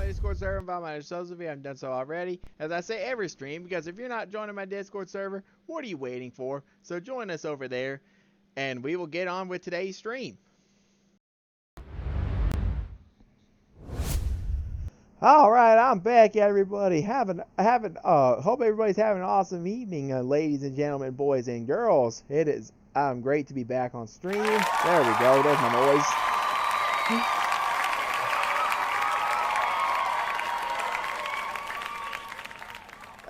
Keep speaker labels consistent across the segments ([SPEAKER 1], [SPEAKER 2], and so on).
[SPEAKER 1] my Discord server and buy my subs if you haven't done so already. As I say every stream, because if you're not joining my Discord server, what are you waiting for? So join us over there, and we will get on with today's stream. All right, I'm back, everybody. Hope everybody's having an awesome evening, ladies and gentlemen, boys and girls. It is great to be back on stream. There we go. There's my noise.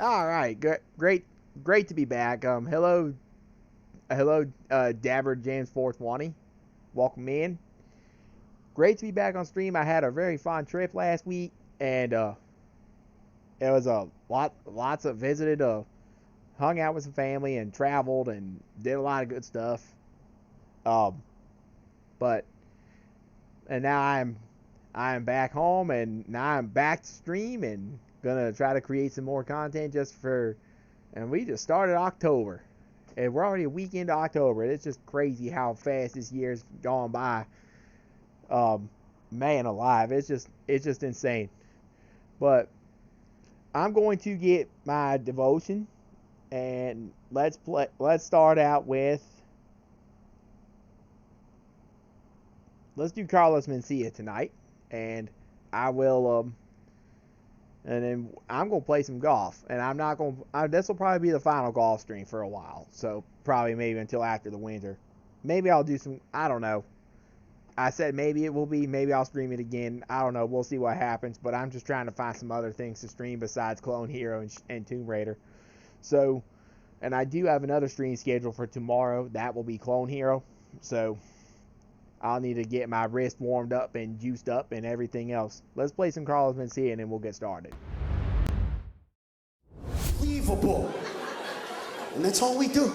[SPEAKER 1] All right, great to be back. Hello, Dabber James 420. Welcome in. Great to be back on stream. I had a very fun trip last week, and it was lots of visited, hung out with some family and traveled and did a lot of good stuff. And now I'm back home, and now I'm back to stream and gonna try to create some more content and we just started October, and we're already a week into October. It's just crazy how fast this year's gone by. Man alive, it's just insane. But I'm going to get my devotion, and let's start out with, let's do Carlos Mencia tonight, and I will and then I'm going to play some golf, and this will probably be the final golf stream for a while, so probably maybe until after the winter. Maybe I'll do some, I don't know. I said maybe it will be, maybe I'll stream it again. I don't know, we'll see what happens, but I'm just trying to find some other things to stream besides Clone Hero and Tomb Raider. So, and I do have another stream scheduled for tomorrow. That will be Clone Hero, so I'll need to get my wrist warmed up and juiced up and everything else. Let's play some Carlos Mencia, and then we'll get started.
[SPEAKER 2] Unbelievable. And that's all we do.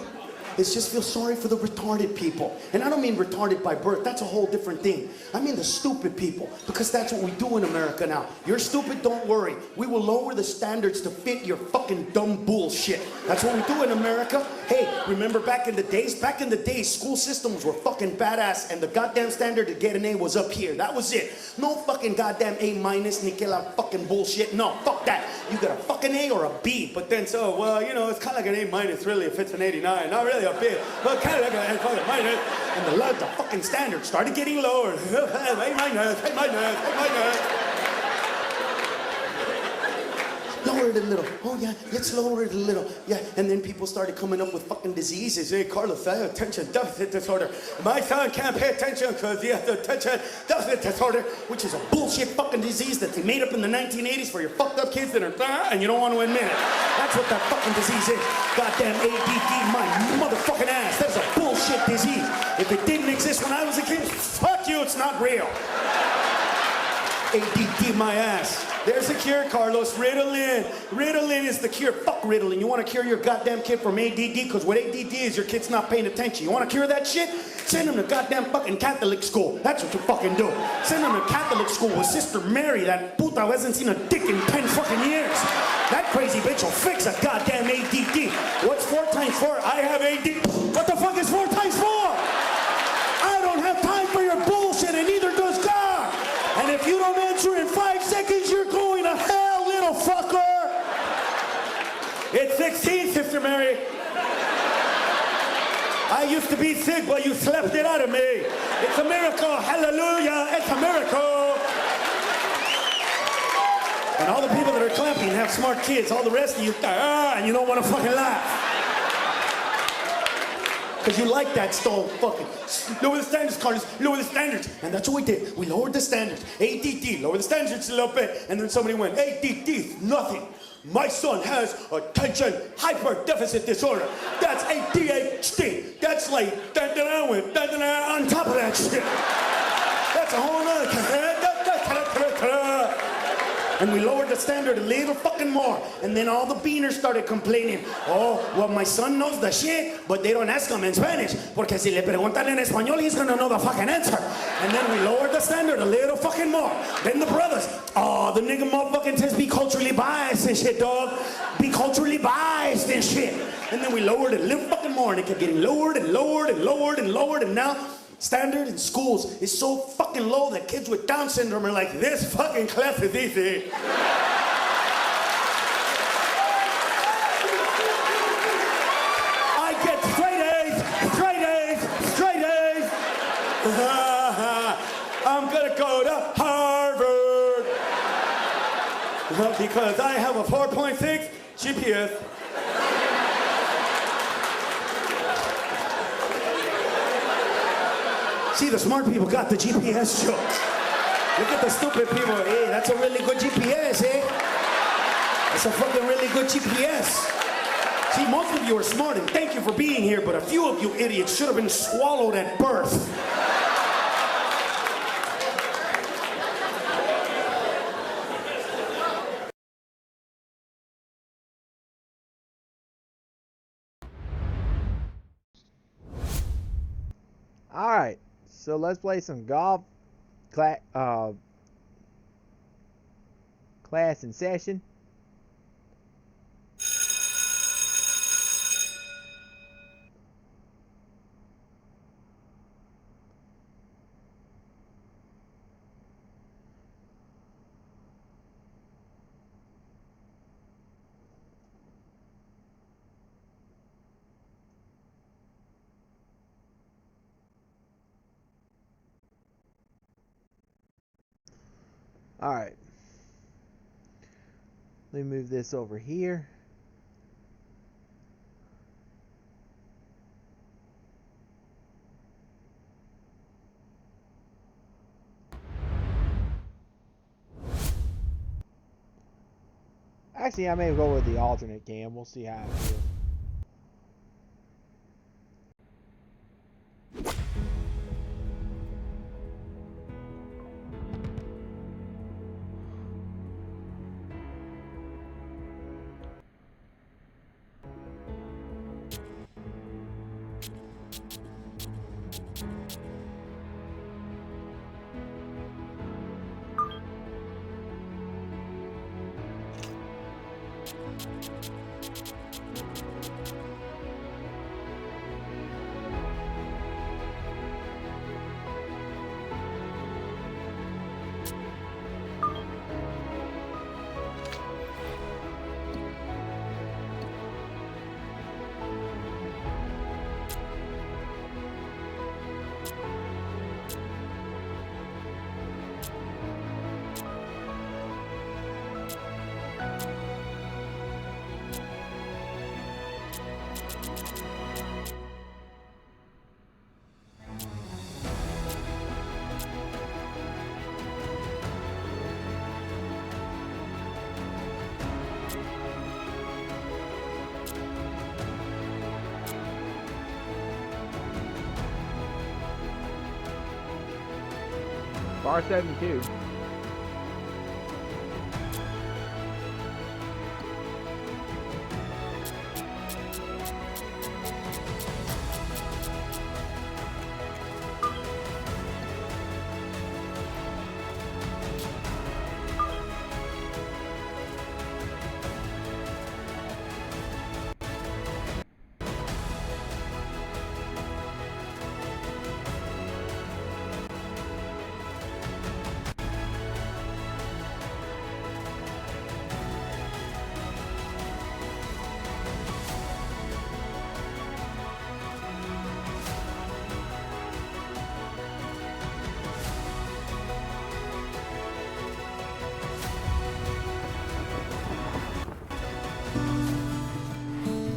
[SPEAKER 2] Is just feel sorry for the retarded people. And I don't mean retarded by birth, that's a whole different thing. I mean the stupid people, because that's what we do in America now. You're stupid, don't worry. We will lower the standards to fit your fucking dumb bullshit. That's what we do in America. Hey, remember back in the days? Back in the days, school systems were fucking badass, and the goddamn standard to get an A was up here. That was it. No fucking goddamn A minus, ni que la fucking bullshit. No, fuck that. You got a fucking A or a B, but then so, well, you know, it's kind of like an A minus really if it's an 89. Not really a B, but kind of like a fucking minus. And the fucking standard started getting lower. A minus, A minus, A minus. Lower it a little. Oh yeah, let's lower it a little. Yeah, and then people started coming up with fucking diseases. Hey, Carlos, I have attention deficit disorder. My son can't pay attention because he has attention deficit disorder, which is a bullshit fucking disease that they made up in the 1980s for your fucked up kids that are and you don't want to admit it. That's what that fucking disease is. Goddamn ADD, my motherfucking ass. That's a bullshit disease. If it didn't exist when I was a kid, fuck you, it's not real. ADD my ass. There's a cure, Carlos. Ritalin. Ritalin is the cure. Fuck Ritalin. You want to cure your goddamn kid from ADD? Because what ADD is, your kid's not paying attention. You want to cure that shit? Send him to goddamn fucking Catholic school. That's what you fucking do. Send him to Catholic school with Sister Mary, that puta who hasn't seen a dick in 10 fucking years. That crazy bitch will fix a goddamn ADD. What's 4 times 4? I have ADD. What the fuck is 4 times 4? I don't have time for your bullshit, and neither does God. And if you don't answer in 5 seconds, you're going to hell, little fucker. It's 16, Sister Mary. I used to be sick, but you slept it out of me. It's a miracle. Hallelujah. It's a miracle. And all the people that are clapping have smart kids. All the rest of you, and you don't want to fucking laugh. Because you like that stall fucking. Lower the standards, Carlos. Lower the standards. And that's what we did. We lowered the standards. ADD. Lower the standards a little bit. And then somebody went, ADD, nothing. My son has attention hyper deficit disorder. That's ADHD. That's like on top of that shit. That's a whole other. And we lowered the standard a little fucking more. And then all the beaners started complaining. Oh, well, my son knows the shit, but they don't ask him in Spanish. Porque si le preguntan en español, he's gonna know the fucking answer. And then we lowered the standard a little fucking more. Then the brothers, oh, the nigga motherfucking says be culturally biased and shit, dog. Be culturally biased and shit. And then we lowered it a little fucking more, and it kept getting lowered and lowered and lowered and lowered, and now Standard in schools is so fucking low that kids with Down syndrome are like, this fucking class is easy. I get straight A's, straight A's, straight A's. I'm gonna go to Harvard. Because I have a 4.6 GPS. See, the smart people got the GPS joke. Look at the stupid people. Hey, that's a really good GPS, eh? That's a fucking really good GPS. See, most of you are smart and thank you for being here, but a few of you idiots should have been swallowed at birth.
[SPEAKER 1] All right, so let's play some golf. Class in session. All right. Let me move this over here. Actually, I may go with the alternate cam. We'll see how it feels. Bar 72.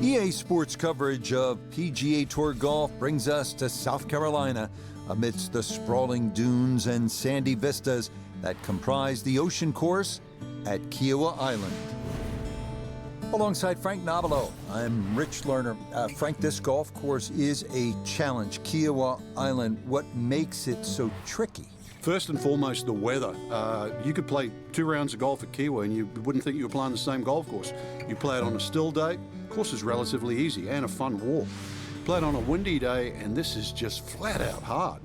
[SPEAKER 3] EA Sports coverage of PGA Tour golf brings us to South Carolina amidst the sprawling dunes and sandy vistas that comprise the ocean course at Kiowa Island. Alongside Frank Nobilo, I'm Rich Lerner. Frank, this golf course is a challenge. Kiowa Island, what makes it so tricky?
[SPEAKER 4] First and foremost, the weather. You could play 2 rounds of golf at Kiowa and you wouldn't think you were playing the same golf course. You play it on a still day, the course is relatively easy and a fun walk. Play it on a windy day and this is just flat out hard.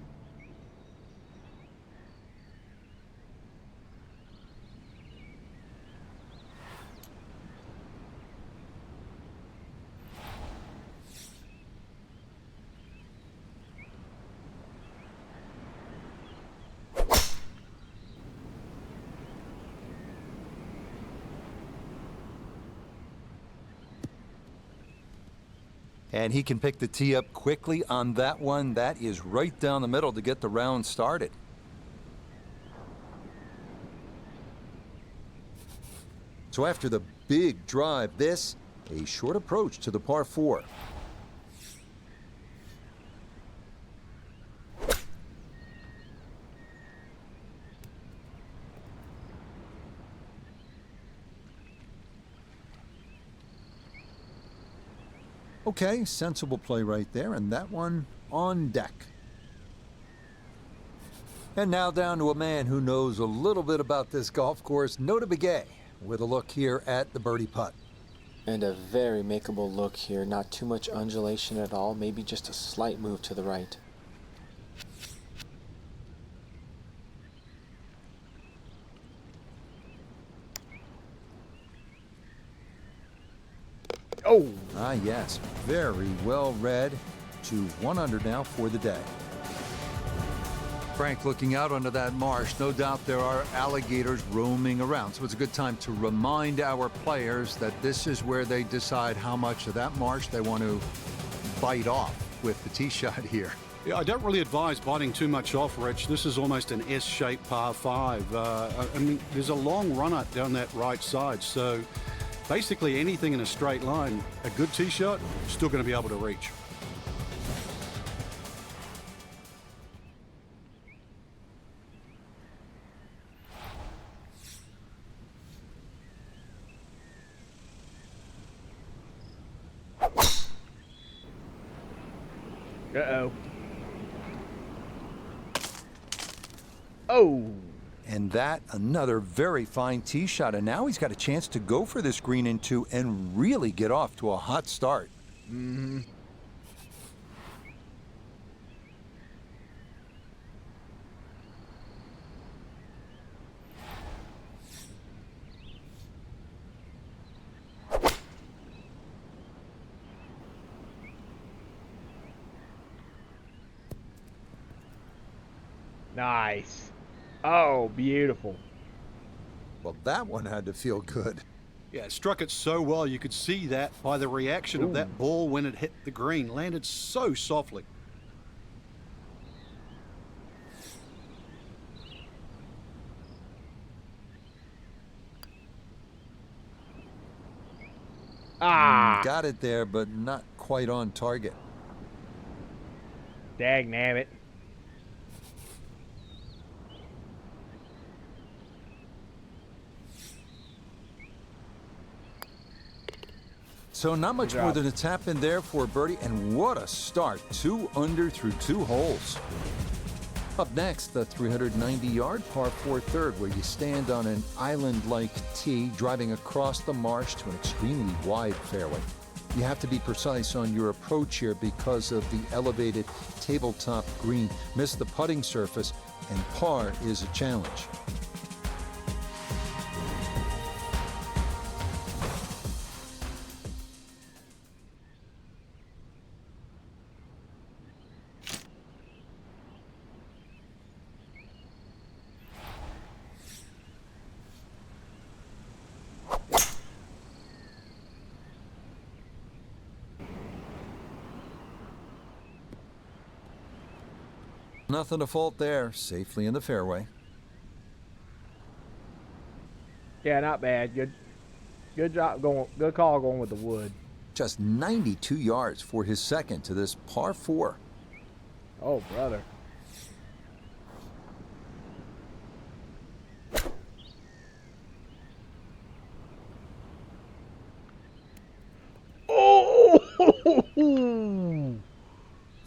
[SPEAKER 3] And he can pick the tee up quickly on that one. That is right down the middle to get the round started. So after the big drive, this, a short approach to the par 4. Okay, sensible play right there, and that one on deck. And now down to a man who knows a little bit about this golf course, Nota Begay, with a look here at the birdie putt.
[SPEAKER 5] And a very makeable look here, not too much undulation at all, maybe just a slight move to the right.
[SPEAKER 1] Oh!
[SPEAKER 3] Ah, yes, very well read. To 1 under now for the day. Frank, looking out onto that marsh, no doubt there are alligators roaming around. So it's a good time to remind our players that this is where they decide how much of that marsh they want to bite off with the tee shot here.
[SPEAKER 4] Yeah, I don't really advise biting too much off, Rich. This is almost an S-shaped par 5. I mean, there's a long run up down that right side, so basically anything in a straight line, a good tee shot, still going to be able to reach.
[SPEAKER 1] Uh-oh. Oh!
[SPEAKER 3] And that, another very fine tee shot. And now he's got a chance to go for this green in 2 and really get off to a hot start.
[SPEAKER 1] Mm-hmm. Nice. Oh, beautiful.
[SPEAKER 3] Well, that one had to feel good.
[SPEAKER 4] Yeah, it struck it so well. You could see that by the reaction of that ball when it hit the green. Landed so softly.
[SPEAKER 1] Ah!
[SPEAKER 3] Got it there, but not quite on target.
[SPEAKER 1] Dagnabbit.
[SPEAKER 3] So not much more than a tap in there for birdie, and what a start. 2 under through 2 holes. Up next, the 390-yard par 4 third, where you stand on an island-like tee, driving across the marsh to an extremely wide fairway. You have to be precise on your approach here because of the elevated tabletop green. Miss the putting surface, and par is a challenge. Nothing to fault there, safely in the fairway.
[SPEAKER 1] Yeah, not bad. Good job going. Good call going with the wood.
[SPEAKER 3] Just 92 yards for his second to this par 4.
[SPEAKER 1] Oh, brother.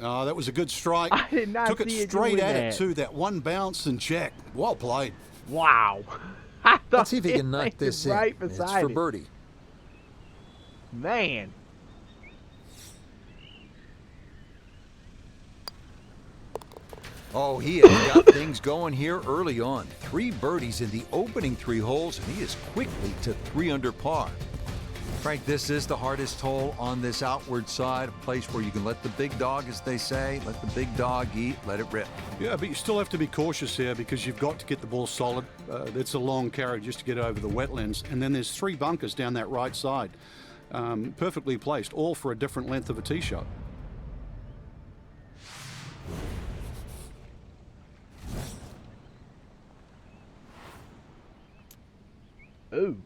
[SPEAKER 4] Oh, that was a good strike.
[SPEAKER 1] I did not
[SPEAKER 4] Took
[SPEAKER 1] see
[SPEAKER 4] it
[SPEAKER 1] it
[SPEAKER 4] straight
[SPEAKER 1] doing
[SPEAKER 4] at
[SPEAKER 1] that.
[SPEAKER 4] it, too. That one bounce and check. Well played.
[SPEAKER 1] Wow. I thought
[SPEAKER 3] Let's see if he
[SPEAKER 1] it
[SPEAKER 3] can knock
[SPEAKER 1] landed
[SPEAKER 3] this
[SPEAKER 1] right
[SPEAKER 3] in. It's
[SPEAKER 1] beside
[SPEAKER 3] for
[SPEAKER 1] it.
[SPEAKER 3] birdie.
[SPEAKER 1] Man.
[SPEAKER 3] Oh, he has got things going here early on. 3 birdies in the opening 3 holes, and he is quickly to 3 under par. Frank, this is the hardest hole on this outward side, a place where you can let the big dog, as they say, let the big dog eat, let it rip.
[SPEAKER 4] Yeah, but you still have to be cautious here because you've got to get the ball solid. It's a long carry just to get over the wetlands. And then there's 3 bunkers down that right side. perfectly placed, all for a different length of a tee shot.
[SPEAKER 1] Ooh.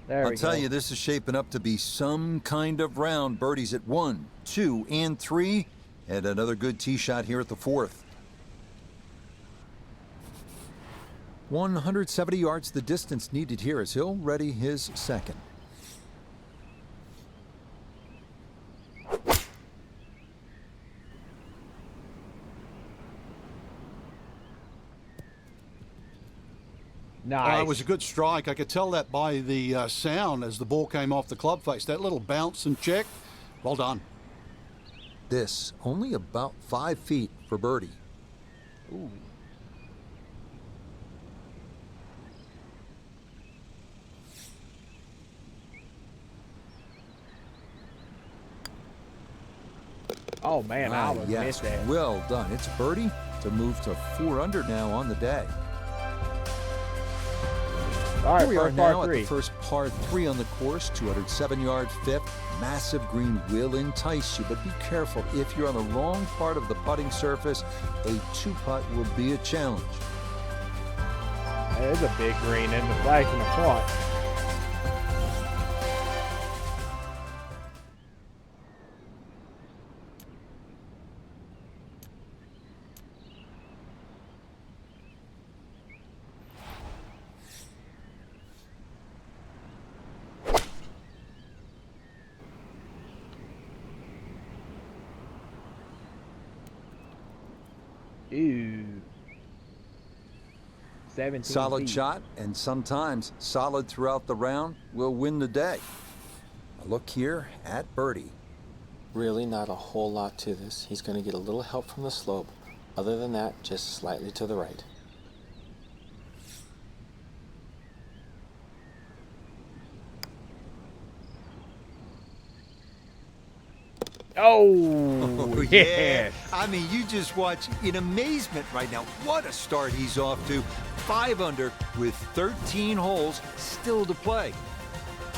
[SPEAKER 1] There
[SPEAKER 3] I'll
[SPEAKER 1] we
[SPEAKER 3] tell
[SPEAKER 1] go.
[SPEAKER 3] you, this is shaping up to be some kind of round. Birdies at 1, 2, and 3. And another good tee shot here at the 4th. 170 yards the distance needed here as he'll ready his second.
[SPEAKER 1] Nice.
[SPEAKER 4] It was a good strike. I could tell that by the sound as the ball came off the club face. That little bounce and check. Well done.
[SPEAKER 3] This only about 5 feet for birdie.
[SPEAKER 1] Ooh. Oh man, I almost
[SPEAKER 3] yes,
[SPEAKER 1] missed that.
[SPEAKER 3] well done. It's birdie to move to 4 under now on the day.
[SPEAKER 1] All right,
[SPEAKER 3] Here we are
[SPEAKER 1] first
[SPEAKER 3] now
[SPEAKER 1] par
[SPEAKER 3] at
[SPEAKER 1] three.
[SPEAKER 3] the first par 3 on the course, 207 yards, 5th. Massive green will entice you, but be careful. If you're on the wrong part of the putting surface, a 2-putt will be a challenge.
[SPEAKER 1] That is a big green and the flag in the front. Ooh. 17
[SPEAKER 3] Solid
[SPEAKER 1] feet.
[SPEAKER 3] shot, and sometimes solid throughout the round will win the day. A look here at birdie.
[SPEAKER 5] Really not a whole lot to this. He's going to get a little help from the slope. Other than that, just slightly to the right.
[SPEAKER 1] Oh, yes.
[SPEAKER 3] I mean, you just watch in amazement right now. What a start he's off to. 5 under with 13 holes still to play.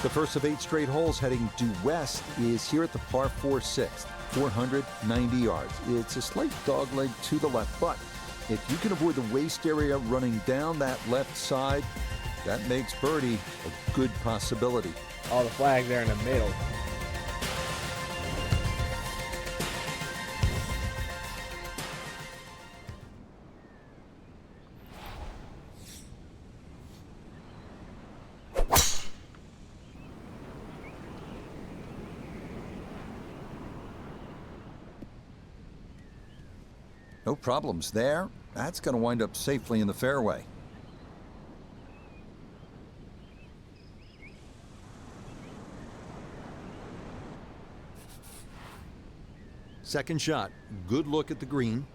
[SPEAKER 3] The first of 8 straight holes heading due west is here at the par 4 6th, 490 yards. It's a slight dogleg to the left, but if you can avoid the waist area running down that left side, that makes birdie a good possibility.
[SPEAKER 1] Oh, the flag there in the middle.
[SPEAKER 3] No problems there. That's going to wind up safely in the fairway. Second shot. Good look at the green.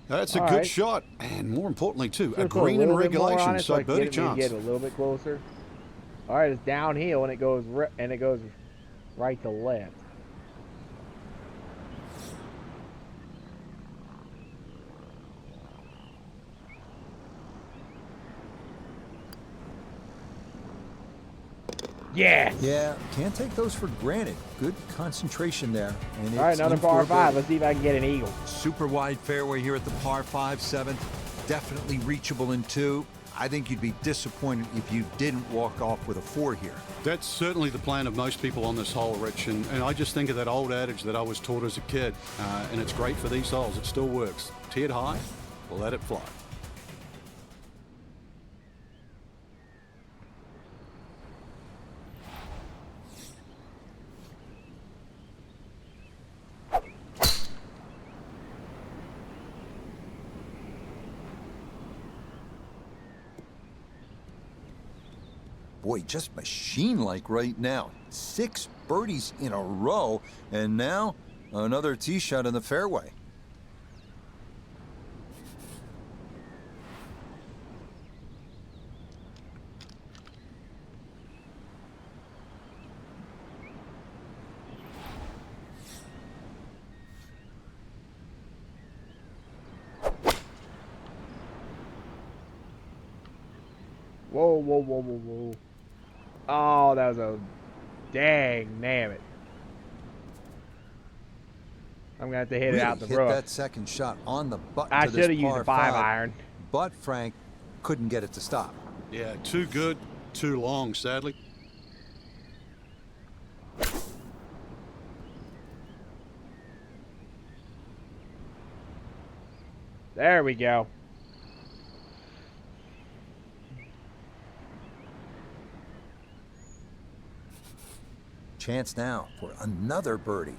[SPEAKER 4] That's a
[SPEAKER 1] All
[SPEAKER 4] good
[SPEAKER 1] right.
[SPEAKER 4] shot, and more importantly too, a
[SPEAKER 1] Just put
[SPEAKER 4] green in
[SPEAKER 1] little bit more on
[SPEAKER 4] regulation,
[SPEAKER 1] it
[SPEAKER 4] so
[SPEAKER 1] I can
[SPEAKER 4] birdie
[SPEAKER 1] get it-
[SPEAKER 4] chance.
[SPEAKER 1] Get a little bit closer. All right, it's downhill and it goes right to left. Yes.
[SPEAKER 3] Yeah, can't take those for granted. Good concentration there. And
[SPEAKER 1] All right,
[SPEAKER 3] it's
[SPEAKER 1] another
[SPEAKER 3] in for
[SPEAKER 1] par
[SPEAKER 3] a
[SPEAKER 1] 5.
[SPEAKER 3] birdie.
[SPEAKER 1] Let's see if I can get an eagle.
[SPEAKER 3] Super wide fairway here at the par 5 7th. Definitely reachable in 2. I think you'd be disappointed if you didn't walk off with a 4 here.
[SPEAKER 4] That's certainly the plan of most people on this hole, Rich, and I just think of that old adage that I was taught as a kid, and it's great for these holes. It still works. Tee it high, let it fly.
[SPEAKER 3] boy, just machine-like right now. 6 birdies in a row, and now another tee shot in the fairway.
[SPEAKER 1] Whoa, whoa, whoa, whoa, whoa. Oh, that was a dang nabbit. I'm gonna have to hit
[SPEAKER 3] Really
[SPEAKER 1] it out the
[SPEAKER 3] hit
[SPEAKER 1] rough.
[SPEAKER 3] that second shot on the button
[SPEAKER 1] I
[SPEAKER 3] to this
[SPEAKER 1] should have used
[SPEAKER 3] par
[SPEAKER 1] a 5
[SPEAKER 3] 5,
[SPEAKER 1] iron.
[SPEAKER 3] but Frank couldn't get it to stop.
[SPEAKER 4] Yeah, too good, too long, sadly.
[SPEAKER 1] There we go.
[SPEAKER 3] Chance now for another birdie.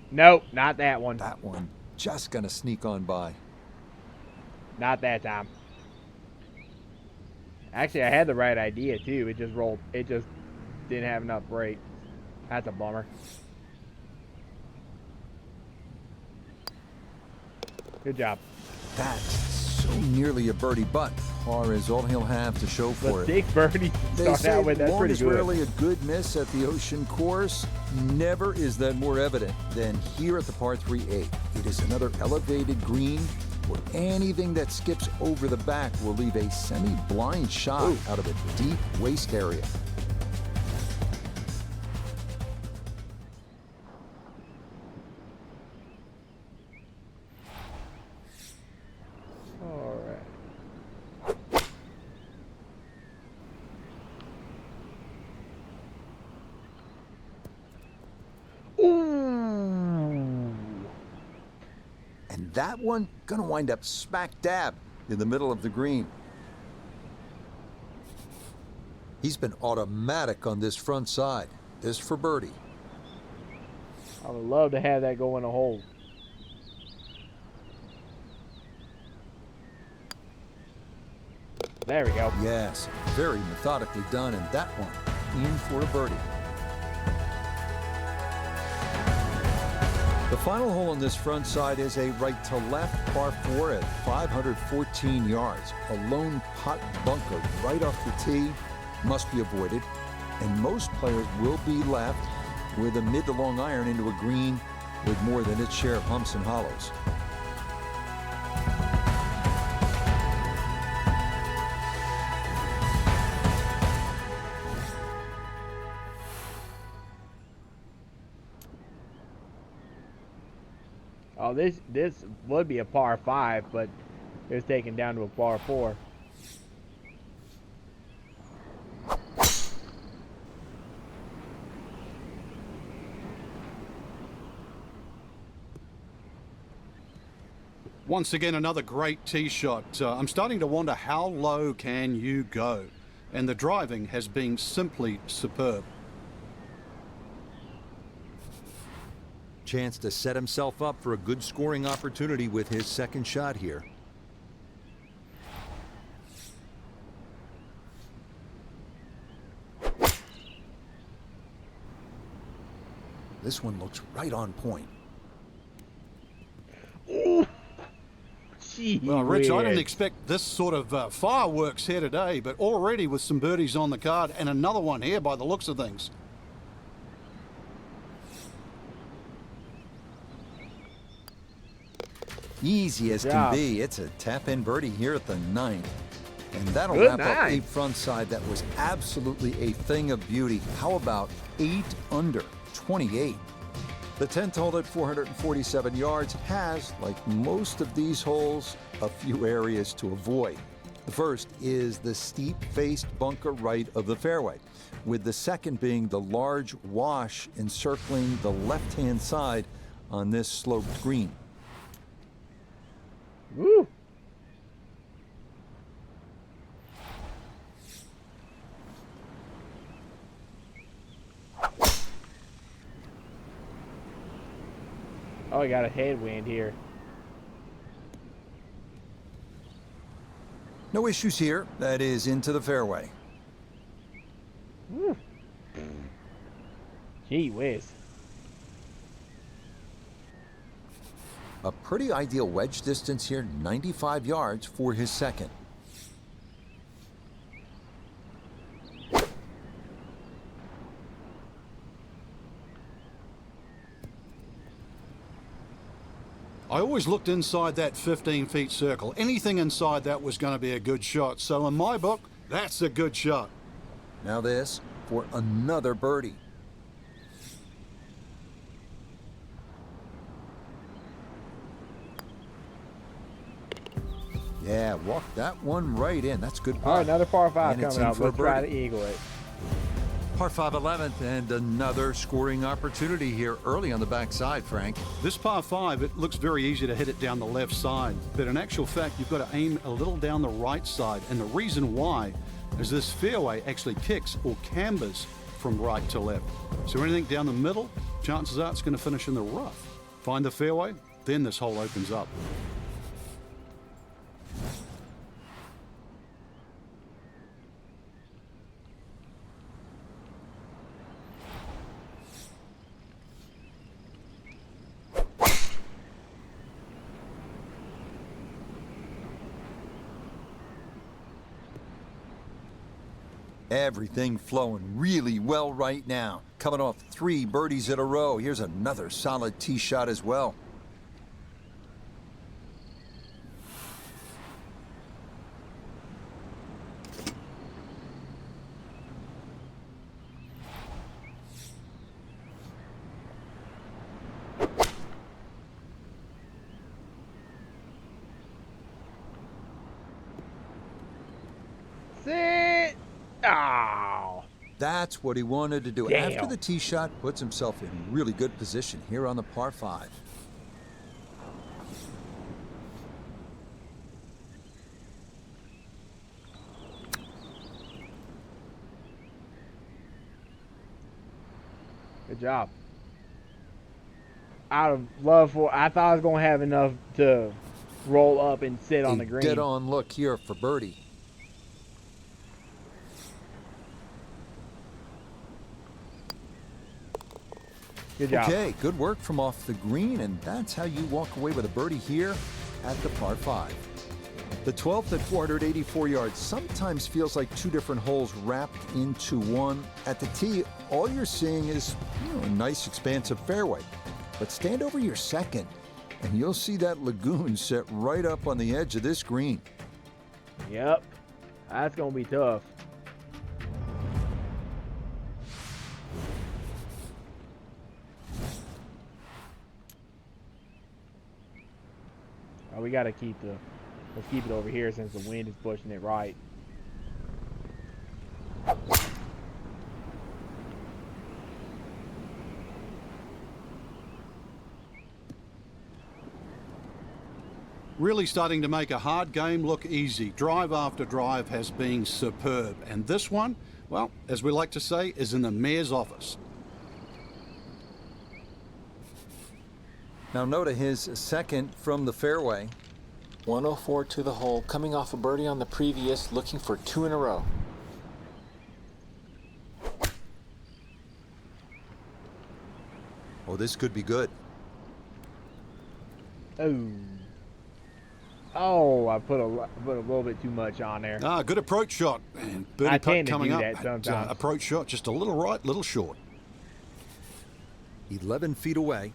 [SPEAKER 1] Nope, not that one.
[SPEAKER 3] That one just gonna sneak on by.
[SPEAKER 1] Not that time. Actually, I had the right idea too. It just rolled. It just didn't have enough break. That's a bummer. Good job.
[SPEAKER 3] That's so nearly a birdie, but par is all he'll have to show for
[SPEAKER 1] The
[SPEAKER 3] it.
[SPEAKER 1] 6 birdies to
[SPEAKER 3] They
[SPEAKER 1] start
[SPEAKER 3] say
[SPEAKER 1] out with. That's
[SPEAKER 3] long
[SPEAKER 1] pretty
[SPEAKER 3] is
[SPEAKER 1] good.
[SPEAKER 3] rarely a good miss at the ocean course. Never is that more evident than here at the par 3A. It is another elevated green where anything that skips over the back will leave a semi-blind shot out of a deep waist area.
[SPEAKER 1] All right. Ooh.
[SPEAKER 3] And that one gonna wind up smack dab in the middle of the green. He's been automatic on this front side. This for birdie.
[SPEAKER 1] I would love to have that go in a hole. There we go.
[SPEAKER 3] Yes, very methodically done, and that one in for a birdie. The final hole on this front side is a right to left par 4 at 514 yards. A lone pot bunker right off the tee must be avoided, and most players will be left with a mid to long iron into a green with more than its share of humps and hollows.
[SPEAKER 1] Oh, this would be a par 5, but it was taken down to a par 4.
[SPEAKER 4] Once again, another great tee shot. I'm starting to wonder how low can you go? And the driving has been simply superb.
[SPEAKER 3] Chance to set himself up for a good scoring opportunity with his second shot here. This one looks right on point.
[SPEAKER 1] Gee
[SPEAKER 4] Well, Rich, I didn't
[SPEAKER 1] whiz.
[SPEAKER 4] expect this sort of fireworks here today, but already with some birdies on the card and another one here by the looks of things.
[SPEAKER 3] Easy as
[SPEAKER 1] Good
[SPEAKER 3] can
[SPEAKER 1] job.
[SPEAKER 3] be. It's a tap-in birdie here at the 9th. And that'll
[SPEAKER 1] Good
[SPEAKER 3] wrap up
[SPEAKER 1] night.
[SPEAKER 3] a front side that was absolutely a thing of beauty. How about 8 under 28? The 10th hole at 447 yards has, like most of these holes, a few areas to avoid. The first is the steep-faced bunker right of the fairway, with the second being the large wash encircling the left-hand side on this sloped green.
[SPEAKER 1] Woo. Oh, I got a headwind here.
[SPEAKER 3] No issues here. That is into the fairway.
[SPEAKER 1] Woo. Gee whiz.
[SPEAKER 3] A pretty ideal wedge distance here, 95 yards for his second.
[SPEAKER 4] I always looked inside that 15-feet circle. Anything inside that was going to be a good shot. So in my book, that's a good shot.
[SPEAKER 3] Now this for another birdie. Yeah, walk that one right in. That's good.
[SPEAKER 1] All right, another par 5
[SPEAKER 3] And it's
[SPEAKER 1] coming
[SPEAKER 3] in
[SPEAKER 1] out.
[SPEAKER 3] for a
[SPEAKER 1] Let's try to
[SPEAKER 3] birdie.
[SPEAKER 1] eagle it.
[SPEAKER 3] Par 5 11th and another scoring opportunity here early on the backside, Frank.
[SPEAKER 4] This par 5, it looks very easy to hit it down the left side, but in actual fact, you've got to aim a little down the right side, and the reason why is this fairway actually kicks or cambers from right to left. So anything down the middle, chances are it's going to finish in the rough. Find the fairway, then this hole opens up.
[SPEAKER 3] Everything flowing really well right now. Coming off 3 birdies in a row. Here's another solid tee shot as well.
[SPEAKER 1] Sit. Oh.
[SPEAKER 3] That's what he wanted to do.
[SPEAKER 1] Damn.
[SPEAKER 3] After the tee shot, puts himself in really good position here on the par 5.
[SPEAKER 1] Good job. Out of love for, I thought I was going to have enough to roll up and sit on the green.
[SPEAKER 3] Dead on look here for birdie.
[SPEAKER 1] Good job.
[SPEAKER 3] Okay, good work from off the green, and that's how you walk away with a birdie here at the par 5. The 12th at 484 yards sometimes feels like 2 different holes wrapped into one. At the tee, all you're seeing is a nice expansive fairway. But stand over your second, and you'll see that lagoon set right up on the edge of this green.
[SPEAKER 1] Yep. That's going to be tough. Oh, we got to keep the, let's keep it over here since the wind is pushing it right.
[SPEAKER 4] Really starting to make a hard game look easy. Drive after drive has been superb. And this one, well, as we like to say, is in the mayor's office.
[SPEAKER 3] Now Noda, his second from the fairway.
[SPEAKER 5] 104 to the hole, coming off a birdie on the previous, looking for 2 in a row.
[SPEAKER 3] Oh, this could be good.
[SPEAKER 1] Oh. Oh, I put a little bit too much on there.
[SPEAKER 4] Ah, good approach shot. And birdie
[SPEAKER 1] I
[SPEAKER 4] putt
[SPEAKER 1] tend to
[SPEAKER 4] coming
[SPEAKER 1] do
[SPEAKER 4] up.
[SPEAKER 1] that sometimes.
[SPEAKER 4] Approach shot just a little right, little short.
[SPEAKER 3] 11 feet away.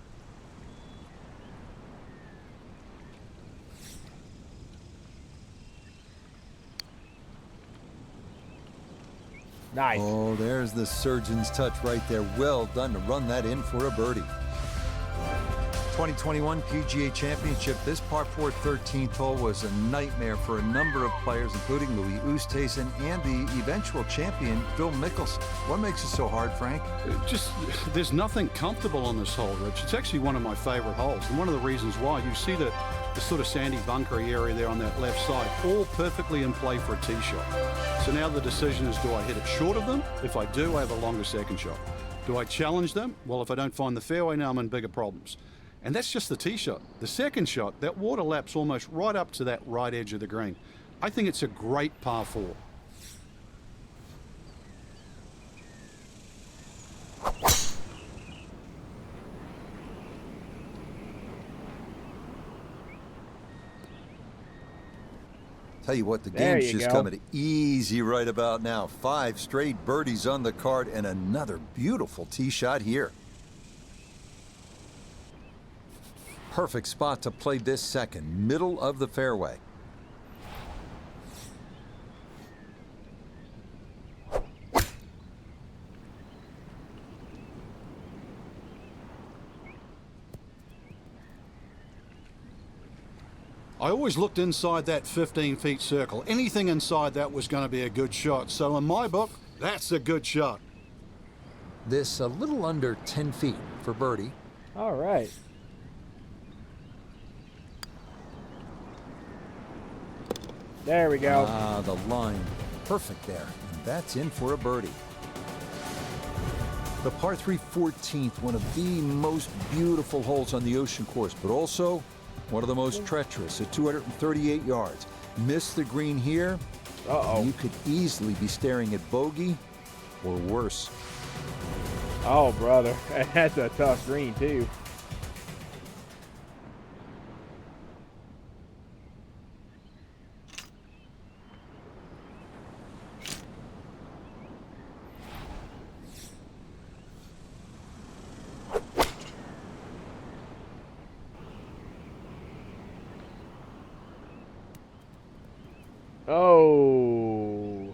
[SPEAKER 1] Nice.
[SPEAKER 3] Oh, there's the surgeon's touch right there. Well done to run that in for a birdie. 2021 PGA Championship. This par 4 13th hole was a nightmare for a number of players, including Louis Oosthuizen and the eventual champion, Phil Mickelson. What makes it so hard, Frank?
[SPEAKER 4] There's nothing comfortable on this hole, Rich. It's actually one of my favorite holes. And one of the reasons why, you see the sort of sandy bunkery area there on that left side, all perfectly in play for a tee shot. So now the decision is, do I hit it short of them? If I do, I have a longer second shot. Do I challenge them? Well, if I don't find the fairway, now I'm in bigger problems. And that's just the tee shot. The second shot, that water laps almost right up to that right edge of the green. I think it's a great par 4.
[SPEAKER 3] Tell you what, the
[SPEAKER 1] There
[SPEAKER 3] game's
[SPEAKER 1] you
[SPEAKER 3] just
[SPEAKER 1] go.
[SPEAKER 3] coming easy right about now. 5 straight birdies on the card and another beautiful tee shot here. Perfect spot to play this second, middle of the fairway.
[SPEAKER 4] I always looked inside that 15-feet circle. Anything inside that was going to be a good shot. So in my book, that's a good shot.
[SPEAKER 3] This a little under 10 feet for birdie.
[SPEAKER 1] All right. There we go.
[SPEAKER 3] Ah, the line. Perfect there. And that's in for a birdie. The par 3 14th, one of the most beautiful holes on the ocean course, but also one of the most treacherous at 238 yards. Miss the green here,
[SPEAKER 1] Uh-oh.
[SPEAKER 3] you could easily be staring at bogey or worse.
[SPEAKER 1] Oh, brother. That's a tough green, too. Oh.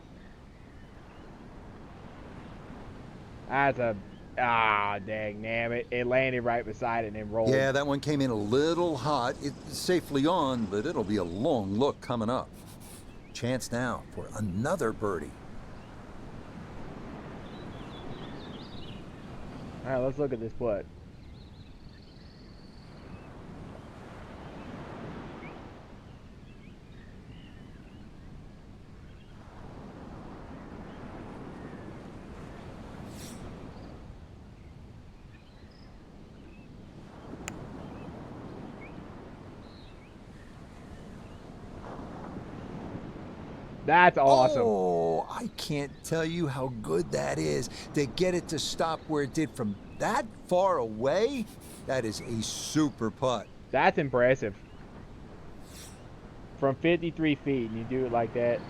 [SPEAKER 1] That's a... Ah, dang nabbit. It landed right beside it and then rolled.
[SPEAKER 3] Yeah, that one came in a little hot. It's safely on, but it'll be a long look coming up. Chance now for another birdie.
[SPEAKER 1] All right, let's look at this putt. That's awesome.
[SPEAKER 3] Oh, I can't tell you how good that is. To get it to stop where it did from that far away, that is a super putt.
[SPEAKER 1] That's impressive. From 53 feet, and you do it like that.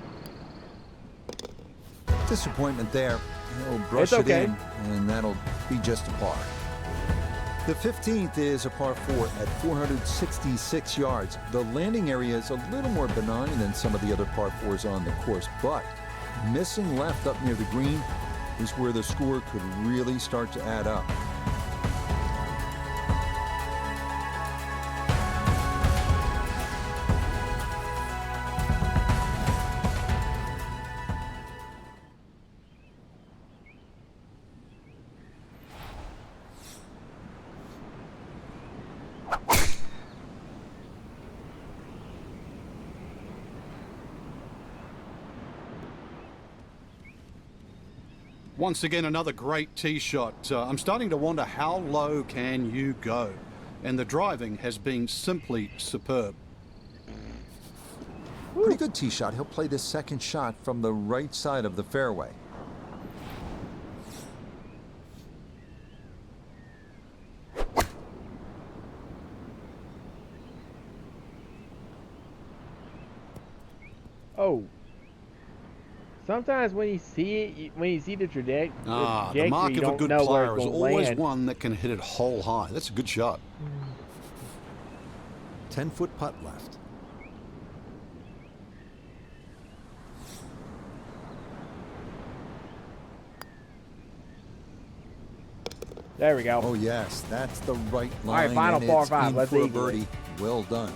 [SPEAKER 3] Disappointment there. He'll brush
[SPEAKER 1] It's okay.
[SPEAKER 3] it in, and that'll be just a par. The 15th is a par 4 at 466 yards. The landing area is a little more benign than some of the other par 4s on the course, but missing left up near the green is where the score could really start to add up.
[SPEAKER 4] Once again, another great tee shot. I'm starting to wonder how low can you go? And the driving has been simply superb.
[SPEAKER 3] Pretty good tee shot. He'll play this second shot from the right side of the fairway.
[SPEAKER 1] Oh. Sometimes when you see it, when you see the trajectory,
[SPEAKER 4] The mark
[SPEAKER 1] you
[SPEAKER 4] of a
[SPEAKER 1] don't
[SPEAKER 4] good
[SPEAKER 1] know where
[SPEAKER 4] player
[SPEAKER 1] it's
[SPEAKER 4] is
[SPEAKER 1] going to
[SPEAKER 4] always
[SPEAKER 1] land.
[SPEAKER 4] one that can hit it hole high. That's a good shot.
[SPEAKER 3] 10-foot putt left.
[SPEAKER 1] There we go.
[SPEAKER 3] Oh yes, that's the right line.
[SPEAKER 1] All right, final
[SPEAKER 3] and
[SPEAKER 1] par
[SPEAKER 3] it's
[SPEAKER 1] 5.
[SPEAKER 3] in
[SPEAKER 1] Let's
[SPEAKER 3] for a
[SPEAKER 1] eagle it.
[SPEAKER 3] birdie. Well done.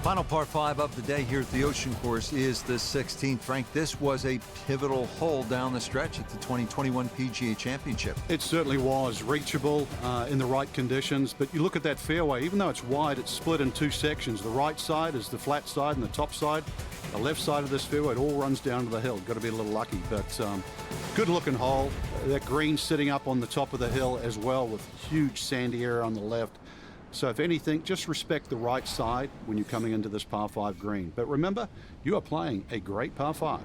[SPEAKER 3] Final par 5 of the day here at the Ocean Course is the 16th. Frank, this was a pivotal hole down the stretch at the 2021 PGA Championship.
[SPEAKER 4] It certainly was reachable in the right conditions, but you look at that fairway, even though it's wide, it's split in two sections. The right side is the flat side and the top side. The left side of this fairway, it all runs down to the hill. Got to be a little lucky, but good looking hole. That green sitting up on the top of the hill as well, with huge sandy area on the left. So if anything, just respect the right side when you're coming into this par 5 green. But remember, you are playing a great par 5.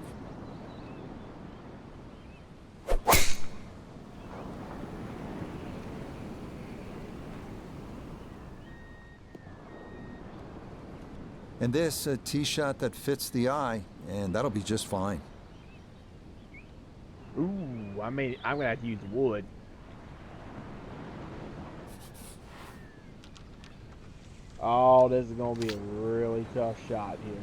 [SPEAKER 3] And this, a tee shot that fits the eye, and that'll be just fine.
[SPEAKER 1] Ooh, I mean, I'm gonna have to use wood. Oh, this is gonna be a really tough shot here.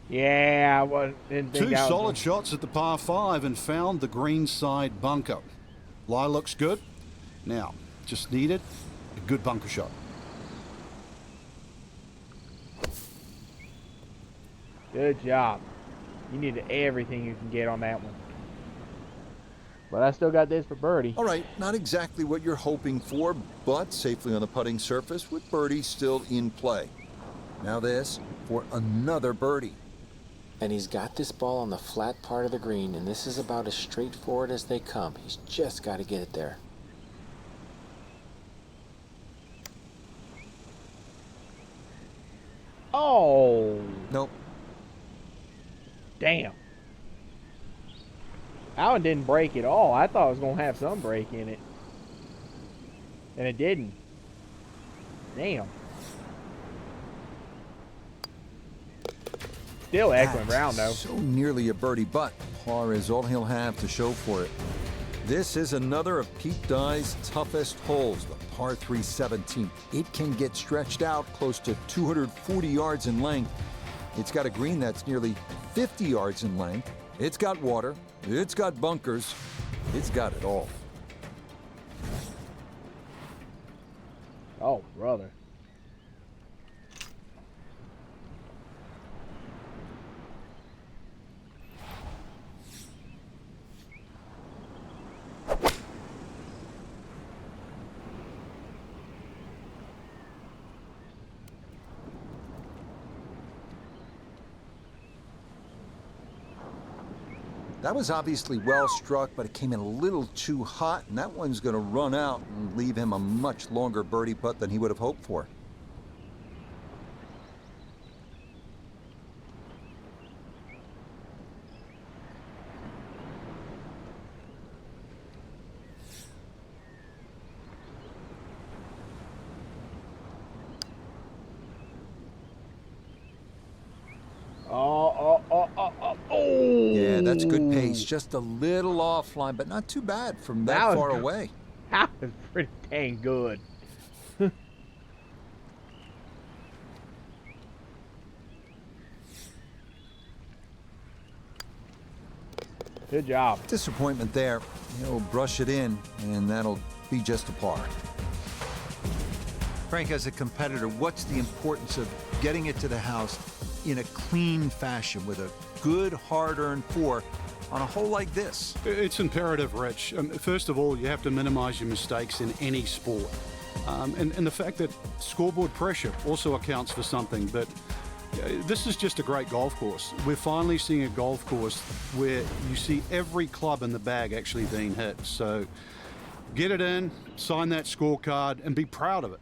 [SPEAKER 1] Yeah, didn't think
[SPEAKER 4] Two
[SPEAKER 1] that was
[SPEAKER 4] solid shots at the par 5 and found the green side bunker. Lie looks good. Now, just needed a good bunker shot.
[SPEAKER 1] Good job. You needed everything you can get on that one. But I still got this for birdie.
[SPEAKER 3] All right, not exactly what you're hoping for, but safely on the putting surface with birdie still in play. Now this for another birdie.
[SPEAKER 5] And he's got this ball on the flat part of the green, and this is about as straightforward as they come. He's just got to get it there.
[SPEAKER 1] Oh,
[SPEAKER 3] Nope.
[SPEAKER 1] damn. That one didn't break at all. I thought it was going to have some break in it. And it didn't. Damn. Still excellent round, though.
[SPEAKER 3] So nearly a birdie, but par is all he'll have to show for it. This is another of Pete Dye's toughest holes, the par 3 17th. It can get stretched out close to 240 yards in length. It's got a green that's nearly 50 yards in length. It's got water. It's got bunkers. It's got it all.
[SPEAKER 1] Oh, brother.
[SPEAKER 3] That was obviously well struck, but it came in a little too hot, and that one's going to run out and leave him a much longer birdie putt than he would have hoped for. Yeah, that's good pace. Just a little offline, but not too bad from that far away.
[SPEAKER 1] That was pretty dang good. Good job.
[SPEAKER 3] Disappointment there. He'll brush it in, and that'll be just a par. Frank, as a competitor, what's the importance of getting it to the house in a clean fashion with a good, hard-earned 4 on a hole like this?
[SPEAKER 4] It's imperative, Rich. First of all, you have to minimize your mistakes in any sport. And the fact that scoreboard pressure also accounts for something, but this is just a great golf course. We're finally seeing a golf course where you see every club in the bag actually being hit. So get it in, sign that scorecard, and be proud of it.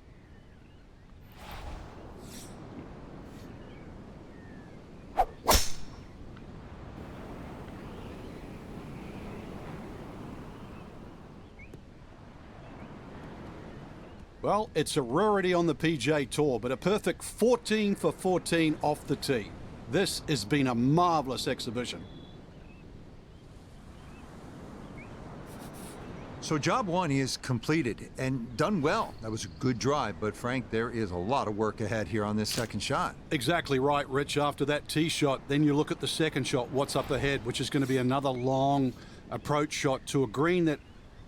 [SPEAKER 4] Well, it's a rarity on the PGA Tour, but a perfect 14 for 14 off the tee. This has been a marvelous exhibition.
[SPEAKER 3] So job one is completed and done well. That was a good drive, but Frank, there is a lot of work ahead here on this second shot.
[SPEAKER 4] Exactly right, Rich. After that tee shot, then you look at the second shot, what's up ahead, which is going to be another long approach shot to a green that,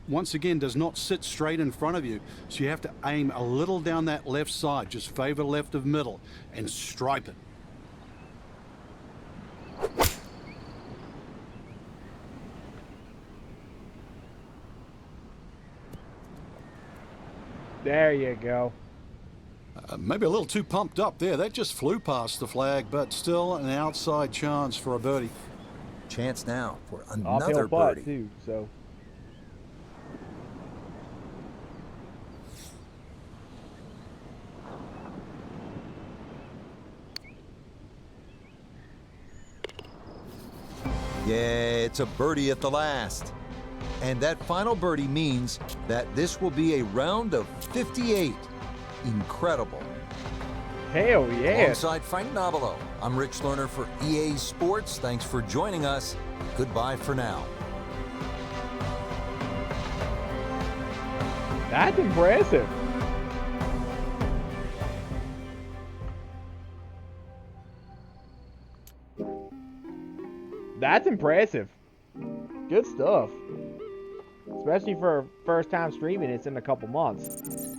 [SPEAKER 4] once again, does not sit straight in front of you. So you have to aim a little down that left side, just favor left of middle, and stripe it.
[SPEAKER 1] There you go.
[SPEAKER 4] Maybe a little too pumped up there. That just flew past the flag, but still an outside chance for a birdie.
[SPEAKER 3] Chance now for another
[SPEAKER 1] Uphill putt
[SPEAKER 3] birdie.
[SPEAKER 1] too, so.
[SPEAKER 3] Yeah, it's a birdie at the last. And that final birdie means that this will be a round of 58. Incredible.
[SPEAKER 1] Hell yeah.
[SPEAKER 3] Alongside Frank Nobilo, I'm Rich Lerner for EA Sports. Thanks for joining us. Goodbye for now.
[SPEAKER 1] That's impressive. That's impressive. Good stuff. Especially for first time streaming, it's in a couple months.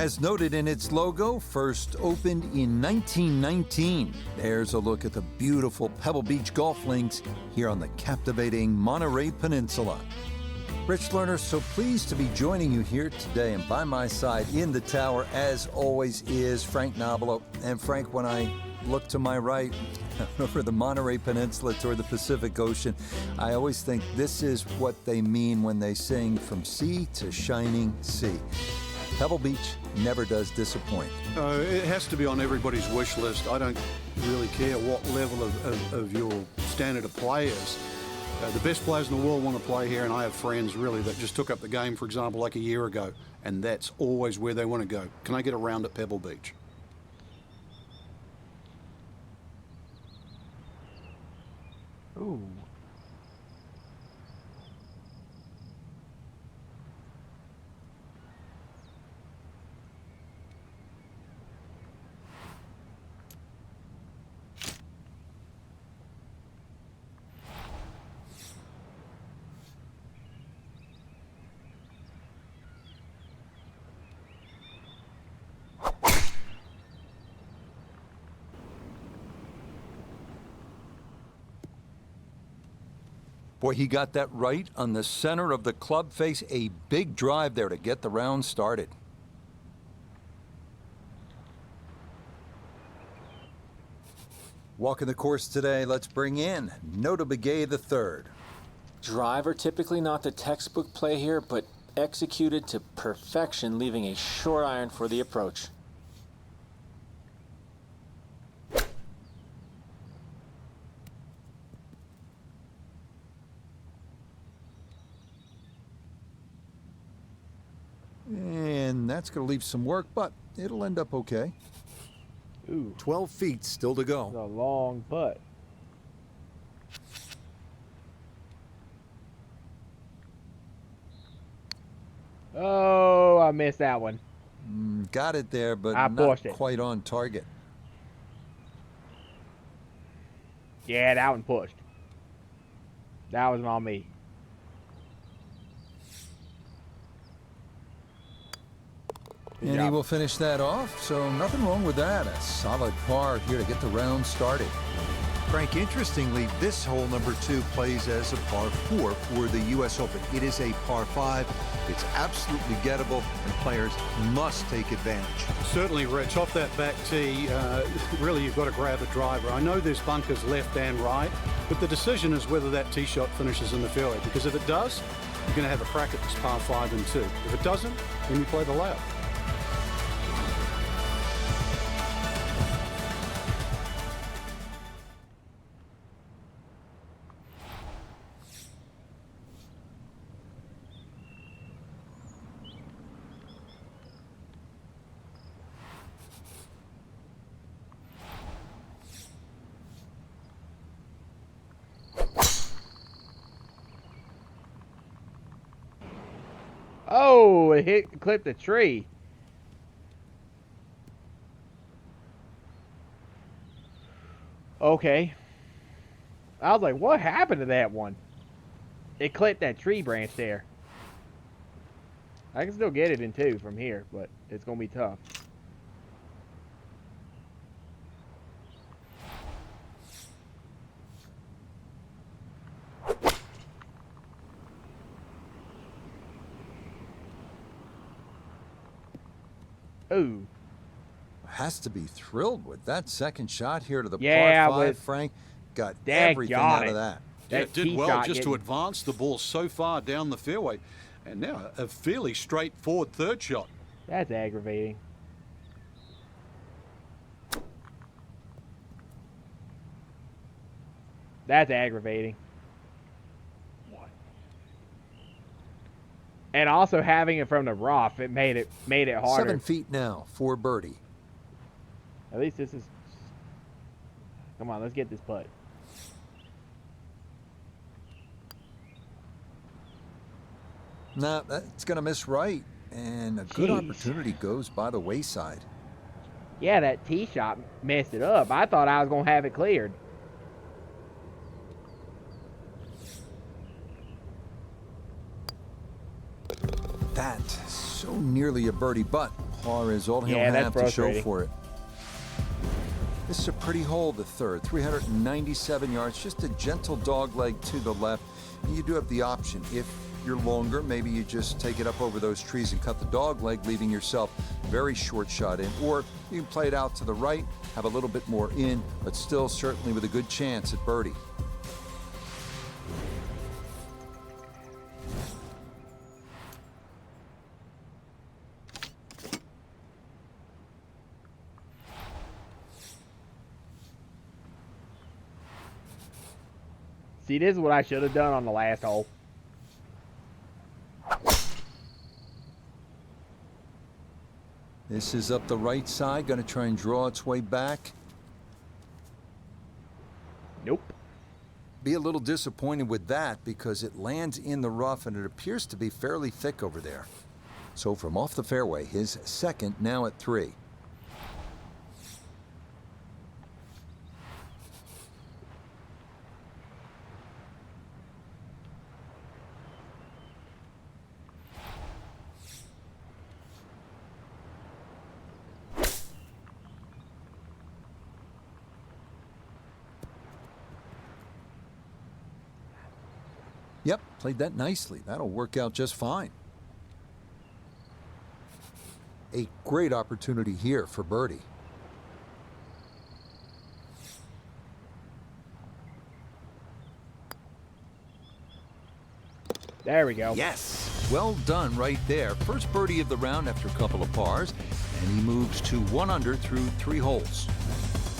[SPEAKER 3] As noted in its logo, first opened in 1919. There's a look at the beautiful Pebble Beach golf links here on the captivating Monterey Peninsula. Rich Lerner, so pleased to be joining you here today, and by my side in the tower, as always, is Frank Nobilo. And Frank, when I look to my right, over the Monterey Peninsula toward the Pacific Ocean, I always think this is what they mean when they sing "From Sea to Shining Sea." Pebble Beach never does disappoint.
[SPEAKER 4] It has to be on everybody's wish list. I don't really care what level of your standard of play is. The best players in the world want to play here, and I have friends really that just took up the game, for example, like a year ago, and that's always where they want to go. Can I get a round at Pebble Beach?
[SPEAKER 1] Ooh.
[SPEAKER 3] Boy, he got that right on the center of the club face. A big drive there to get the round started. Walking the course today, let's bring in Nota Begay III.
[SPEAKER 5] Driver typically not the textbook play here, but executed to perfection, leaving a short iron for the approach.
[SPEAKER 3] And that's going to leave some work, but it'll end up okay.
[SPEAKER 1] Ooh.
[SPEAKER 3] 12 feet still to
[SPEAKER 1] It's a
[SPEAKER 3] go.
[SPEAKER 1] long putt. Oh, I missed that one.
[SPEAKER 3] Got it there, but
[SPEAKER 1] I
[SPEAKER 3] not
[SPEAKER 1] pushed it.
[SPEAKER 3] quite on target.
[SPEAKER 1] Yeah, that one pushed. That was on me.
[SPEAKER 3] And he will finish that off, so nothing wrong with that. A solid par here to get the round started. Frank, interestingly, this hole number 2 plays as a par 4 for the U.S. Open. It is a par 5. It's absolutely gettable, and players must take advantage.
[SPEAKER 4] Certainly, Rich. Off that back tee, really you've got to grab a driver. I know there's bunkers left and right, but the decision is whether that tee shot finishes in the fairway, because if it does, you're going to have a crack at this par 5 and 2. If it doesn't, then you play the layup.
[SPEAKER 1] Oh, it clipped a tree. Okay. I was like, what happened to that one? It clipped that tree branch there. I can still get it in 2 from here, but it's going to be tough. Ooh.
[SPEAKER 3] Has to be thrilled with that second shot here to the
[SPEAKER 1] Yeah,
[SPEAKER 3] par 5,
[SPEAKER 1] with
[SPEAKER 3] Frank. Got
[SPEAKER 1] Dag
[SPEAKER 3] everything
[SPEAKER 1] got
[SPEAKER 3] out
[SPEAKER 1] it.
[SPEAKER 3] of that.
[SPEAKER 4] Yeah,
[SPEAKER 1] That
[SPEAKER 4] it did
[SPEAKER 1] tee
[SPEAKER 4] well
[SPEAKER 1] shot
[SPEAKER 4] just to
[SPEAKER 1] getting-
[SPEAKER 4] advance the ball so far down the fairway. And now a fairly straightforward third shot.
[SPEAKER 1] That's aggravating. That's aggravating. And also having it from the rough, it made it harder.
[SPEAKER 3] 7 feet now for birdie.
[SPEAKER 1] At least this is. Come on, let's get this putt.
[SPEAKER 3] Nah, that's going to miss right. And a good
[SPEAKER 1] Jeez.
[SPEAKER 3] opportunity goes by the wayside.
[SPEAKER 1] Yeah, that tee shot messed it up. I thought I was going to have it cleared.
[SPEAKER 3] That so nearly a birdie, but par is all he'll
[SPEAKER 1] Yeah, that's
[SPEAKER 3] have to show
[SPEAKER 1] frustrating.
[SPEAKER 3] for it. This is a pretty hole, the third. 397 yards, just a gentle dog leg to the left. And you do have the option. If you're longer, maybe you just take it up over those trees and cut the dog leg, leaving yourself very short shot in. Or you can play it out to the right, have a little bit more in, but still certainly with a good chance at birdie.
[SPEAKER 1] See, this is what I should have done on the last hole.
[SPEAKER 3] This is up the right side, going to try and draw its way back.
[SPEAKER 1] Nope.
[SPEAKER 3] Be a little disappointed with that because it lands in the rough and it appears to be fairly thick over there. So from off the fairway, his second, now at 3. Yep, played that nicely. That'll work out just fine. A great opportunity here for birdie.
[SPEAKER 1] There we go.
[SPEAKER 3] Yes, well done right there. First birdie of the round after a couple of pars, and he moves to 1 under through 3 holes.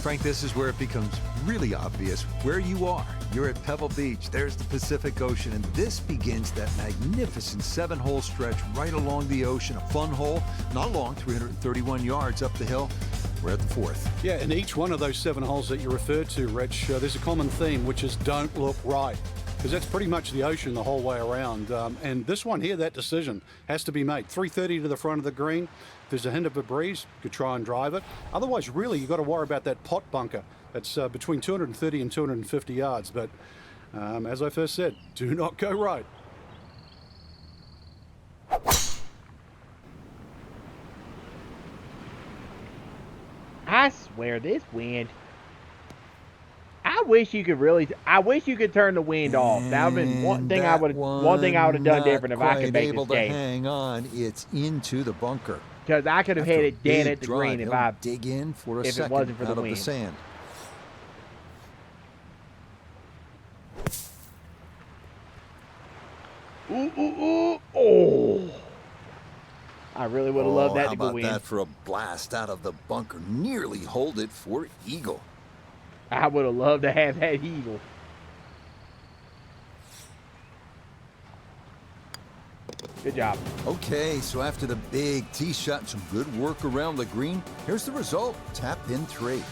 [SPEAKER 6] Frank, this is where it becomes really obvious where you are. You're at Pebble Beach. There's the Pacific Ocean, and this begins that magnificent 7-hole stretch right along the ocean. A fun hole, not long, 331 yards up the hill. We're at the 4th.
[SPEAKER 4] Yeah, and each one of those 7 holes that you referred to, Rich, there's a common theme, which is don't look right. Because that's pretty much the ocean the whole way around. And this one here, that decision has to be made. 330 to the front of the green. If there's a hint of a breeze, you could try and drive it. Otherwise, really, you've got to worry about that pot bunker. That's between 230 and 250 yards. But as I first said, do not go right.
[SPEAKER 1] I swear, this wind. I wish you could turn the wind off. That would have been one thing I would have done different if I could make
[SPEAKER 3] able
[SPEAKER 1] this game.
[SPEAKER 3] to hang on. It's into the bunker.
[SPEAKER 1] Because I could have
[SPEAKER 3] After
[SPEAKER 1] hit
[SPEAKER 3] a
[SPEAKER 1] it dead
[SPEAKER 3] big
[SPEAKER 1] at the
[SPEAKER 3] drive,
[SPEAKER 1] green if
[SPEAKER 3] he'll
[SPEAKER 1] I
[SPEAKER 3] dig in for a
[SPEAKER 1] if it
[SPEAKER 3] second
[SPEAKER 1] wasn't for the
[SPEAKER 3] out of
[SPEAKER 1] wind.
[SPEAKER 3] the sand.
[SPEAKER 1] Oh. I really would have loved that
[SPEAKER 3] how
[SPEAKER 1] to go
[SPEAKER 3] about
[SPEAKER 1] in.
[SPEAKER 3] that for a blast out of the bunker? Nearly hold it for eagle.
[SPEAKER 1] I would have loved to have that eagle. Good job.
[SPEAKER 3] Okay, so after the big tee shot and some good work around the green, here's the result. Tap in 3.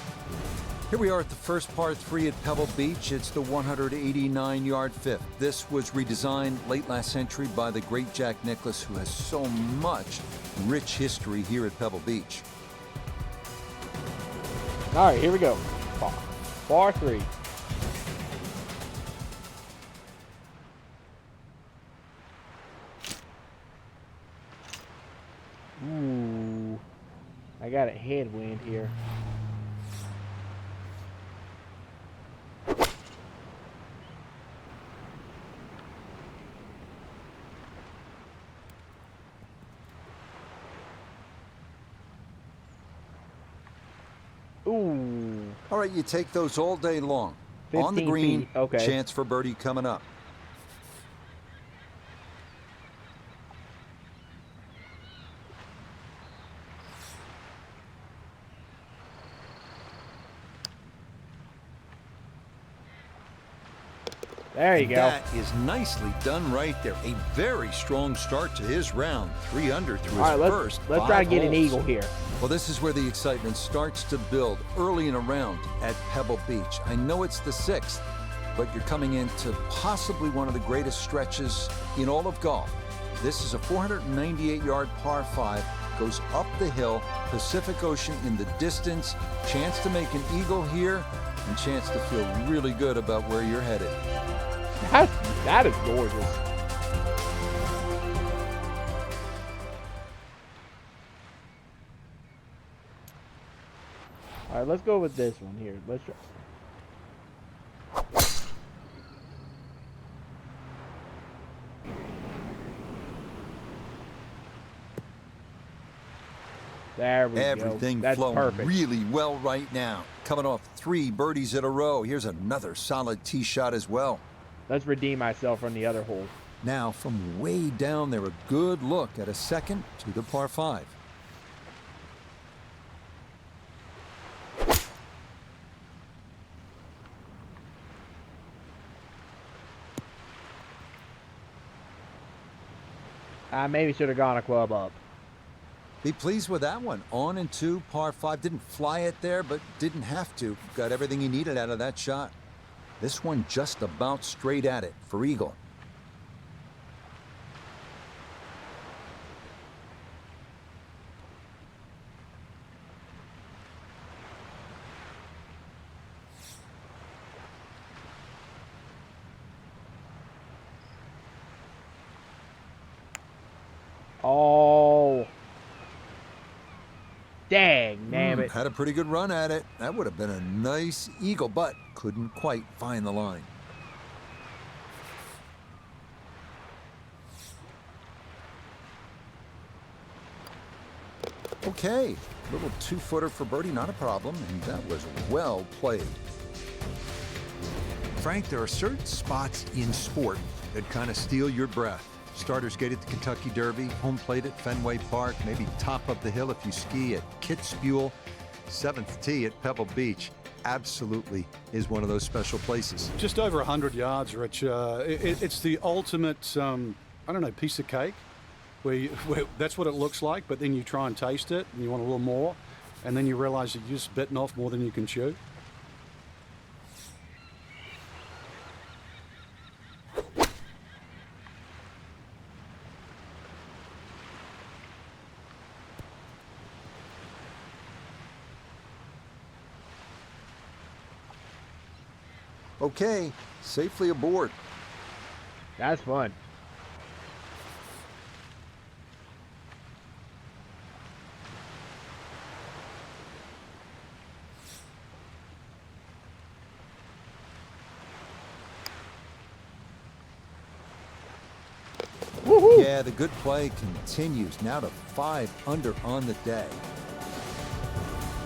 [SPEAKER 3] Here we are at the first par 3 at Pebble Beach. It's the 189-yard 5th. This was redesigned late last century by the great Jack Nicklaus, who has so much rich history here at Pebble Beach.
[SPEAKER 1] All right, here we go. Par 3. Ooh. I got a headwind here. Ooh.
[SPEAKER 3] All right, you take those all day long. On the
[SPEAKER 1] 15
[SPEAKER 3] green,
[SPEAKER 1] feet, okay.
[SPEAKER 3] chance for birdie coming up.
[SPEAKER 1] There you go.
[SPEAKER 3] That is nicely done right there. A very strong start to his round. 3 under through his
[SPEAKER 1] All right,
[SPEAKER 3] first
[SPEAKER 1] let's
[SPEAKER 3] 5
[SPEAKER 1] try to get an
[SPEAKER 3] holes.
[SPEAKER 1] eagle here.
[SPEAKER 3] Well, this is where the excitement starts to build early in a round at Pebble Beach. I know it's the 6th, but you're coming into possibly one of the greatest stretches in all of golf. This is a 498-yard par 5, goes up the hill, Pacific Ocean in the distance, chance to make an eagle here, and chance to feel really good about where you're headed.
[SPEAKER 1] That is gorgeous. All right, let's go with this one here. Let's try. There we go.
[SPEAKER 3] Everything
[SPEAKER 1] That's
[SPEAKER 3] flowing
[SPEAKER 1] perfect.
[SPEAKER 3] really well right now. Coming off 3 birdies in a row. Here's another solid tee shot as well.
[SPEAKER 1] Let's redeem myself from the other hole.
[SPEAKER 3] Now from way down there, a good look at a second to the par 5.
[SPEAKER 1] I maybe should have gone a club up.
[SPEAKER 3] Be pleased with that one. On and 2, par 5. Didn't fly it there, but didn't have to. Got everything he needed out of that shot. This one just about straight at it for eagle.
[SPEAKER 1] Oh. Dang, damn it.
[SPEAKER 3] Had a pretty good run at it. That would have been a nice eagle, but couldn't quite find the line. Okay, little 2-footer for birdie, not a problem, and that was well played.
[SPEAKER 6] Frank, there are certain spots in sport that kind of steal your breath. Starters Gate at the Kentucky Derby, home plate at Fenway Park, maybe top of the hill if you ski at Kitzbühel, 7th tee at Pebble Beach. Absolutely is one of those special places.
[SPEAKER 4] Just over 100 yards, Rich. It's the ultimate, I don't know, piece of cake. Where that's what it looks like, but then you try and taste it, and you want a little more, and then you realize that you're just bitten off more than you can chew.
[SPEAKER 3] Okay, safely aboard.
[SPEAKER 1] That's fun. Woohoo!
[SPEAKER 3] Yeah, the good play continues. Now to 5 under on the day.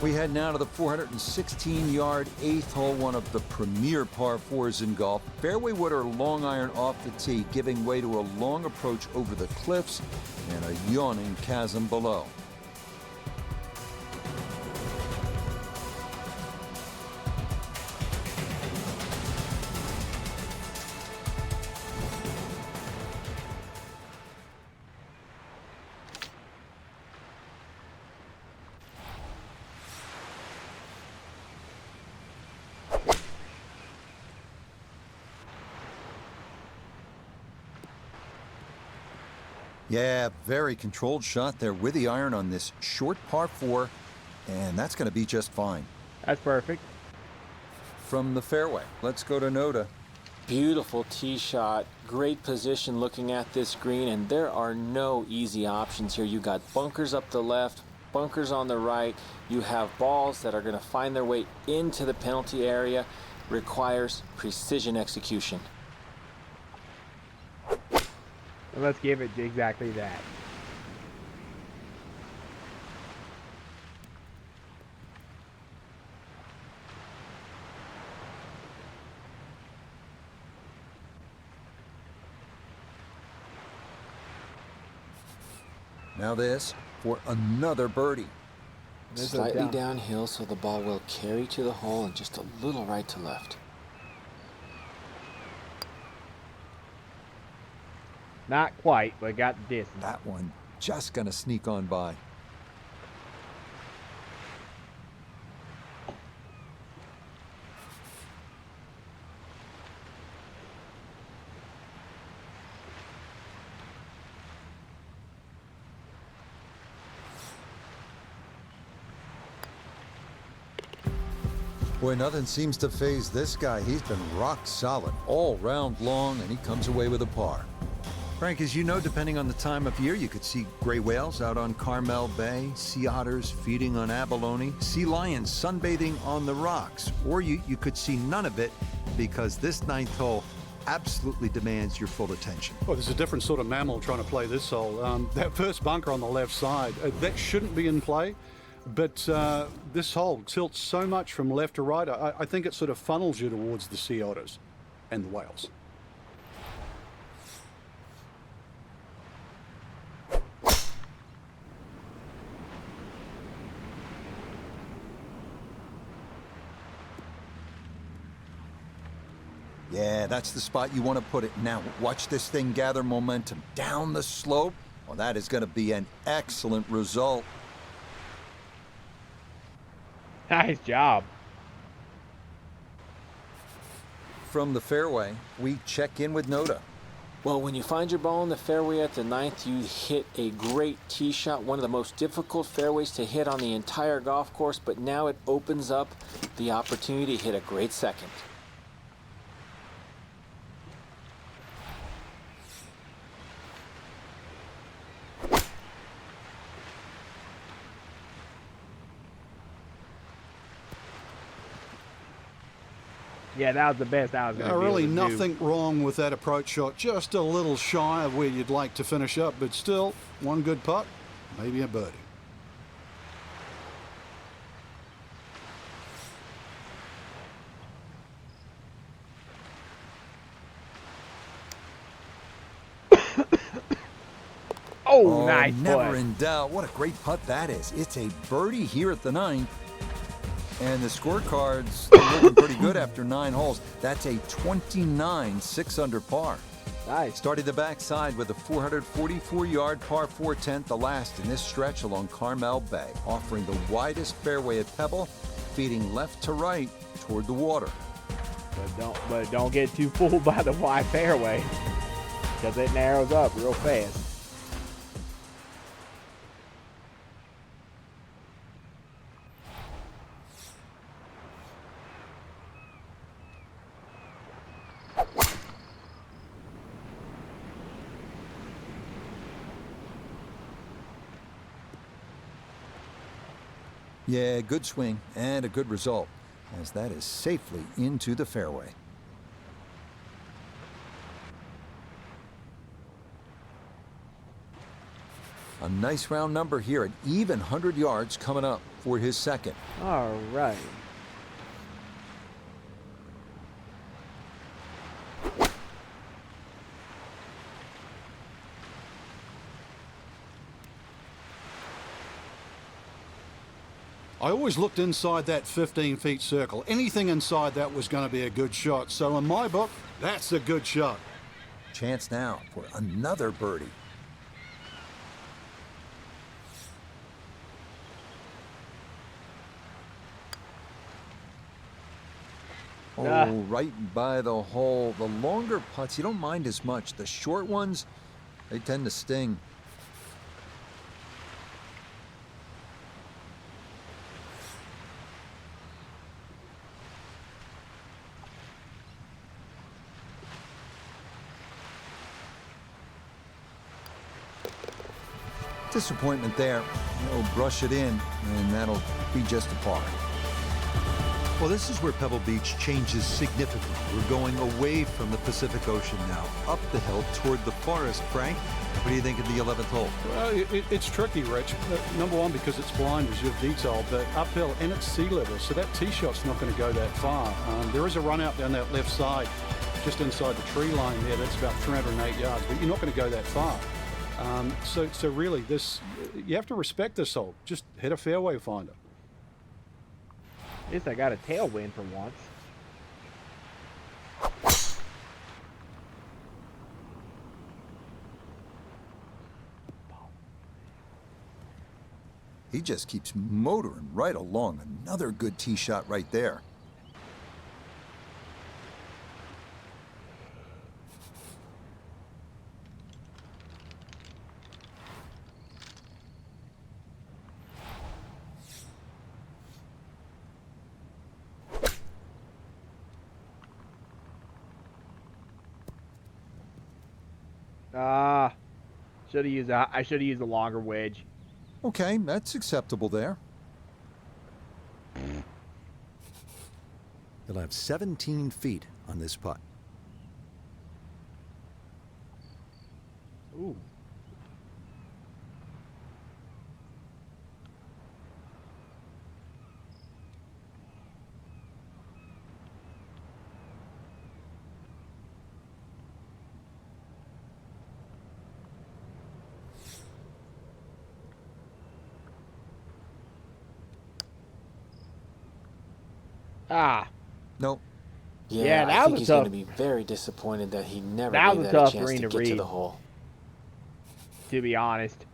[SPEAKER 3] We head now to the 416-yard 8th hole, one of the premier par 4s in golf. Fairway wood or long iron off the tee, giving way to a long approach over the cliffs and a yawning chasm below. Yeah, very controlled shot there with the iron on this short par 4, and that's going to be just fine.
[SPEAKER 1] That's perfect.
[SPEAKER 3] From the fairway, let's go to Noda.
[SPEAKER 5] Beautiful tee shot, great position looking at this green, and there are no easy options here. You got bunkers up the left, bunkers on the right. You have balls that are going to find their way into the penalty area. Requires precision execution.
[SPEAKER 1] And let's give it exactly that.
[SPEAKER 3] Now this for another birdie.
[SPEAKER 5] Slightly downhill, so the ball will carry to the hole and just a little right to left.
[SPEAKER 1] Not quite, but got the distance.
[SPEAKER 3] That one just going to sneak on by. Boy, nothing seems to faze this guy. He's been rock solid all round long, and he comes away with a par.
[SPEAKER 6] Frank, as you know, depending on the time of year, you could see gray whales out on Carmel Bay, sea otters feeding on abalone, sea lions sunbathing on the rocks, or you could see none of it because this ninth hole absolutely demands your full attention.
[SPEAKER 4] Well, there's a different sort of mammal trying to play this hole. That first bunker on the left side, that shouldn't be in play, but this hole tilts so much from left to right, I think it sort of funnels you towards the sea otters and the whales.
[SPEAKER 3] Yeah, that's the spot you want to put it. Now, watch this thing gather momentum down the slope. Well, that is going to be an excellent result.
[SPEAKER 1] Nice job.
[SPEAKER 3] From the fairway, we check in with Noda.
[SPEAKER 5] Well, when you find your ball in the fairway at the ninth, you hit a great tee shot, one of the most difficult fairways to hit on the entire golf course, but now it opens up the opportunity to hit a great second.
[SPEAKER 1] Yeah, that was the best I was going to do.
[SPEAKER 4] Really nothing wrong with that approach shot. Just a little shy of where you'd like to finish up, but still, one good putt, maybe a birdie.
[SPEAKER 1] Oh, nice
[SPEAKER 3] never
[SPEAKER 1] putt.
[SPEAKER 3] in doubt. What a great putt that is. It's a birdie here at the ninth. And the scorecards are looking pretty good after 9 holes. That's a 29 6-under par.
[SPEAKER 1] Nice.
[SPEAKER 3] Starting the backside with a 444-yard par 4 the last in this stretch along Carmel Bay, offering the widest fairway at Pebble, feeding left to right toward the water.
[SPEAKER 1] But don't get too fooled by the wide fairway, because it narrows up real fast.
[SPEAKER 3] Yeah, good swing and a good result, as that is safely into the fairway. A nice round number here, an even 100 yards coming up for his second.
[SPEAKER 1] All right.
[SPEAKER 4] I always looked inside that 15-feet circle. Anything inside that was going to be a good shot. So in my book, that's a good shot.
[SPEAKER 3] Chance now for another birdie. Oh, right by the hole. The longer putts, you don't mind as much. The short ones, they tend to sting. Disappointment there. He'll brush it in, and that'll be just a par.
[SPEAKER 6] Well, this is where Pebble Beach changes significantly. We're going away from the Pacific Ocean now, up the hill toward the forest. Frank, what do you think of the 11th hole?
[SPEAKER 4] Well, it's tricky, Rich. Number one, because it's blind, as you've detailed, but uphill and it's sea level, so that tee shot's not going to go that far. There is a run out down that left side, just inside the tree line there. That's about 308 yards, but you're not going to go that far. So really, you have to respect this hole. Just hit a fairway finder.
[SPEAKER 1] At least I got a tailwind for once.
[SPEAKER 3] He just keeps motoring right along. Another good tee shot right there.
[SPEAKER 1] Ah, I should have used a longer wedge.
[SPEAKER 3] Okay, that's acceptable there.
[SPEAKER 6] You'll have 17 feet on this putt.
[SPEAKER 1] Ooh. Ah.
[SPEAKER 3] Nope.
[SPEAKER 1] Yeah,
[SPEAKER 5] I
[SPEAKER 1] that
[SPEAKER 5] think
[SPEAKER 1] was
[SPEAKER 5] he's
[SPEAKER 1] tough.
[SPEAKER 5] going to be very disappointed that he never
[SPEAKER 1] That
[SPEAKER 5] gave
[SPEAKER 1] was a
[SPEAKER 5] that
[SPEAKER 1] tough
[SPEAKER 5] a chance
[SPEAKER 1] green
[SPEAKER 5] to
[SPEAKER 1] to
[SPEAKER 5] get to
[SPEAKER 1] read.
[SPEAKER 5] the hole.
[SPEAKER 1] To be honest.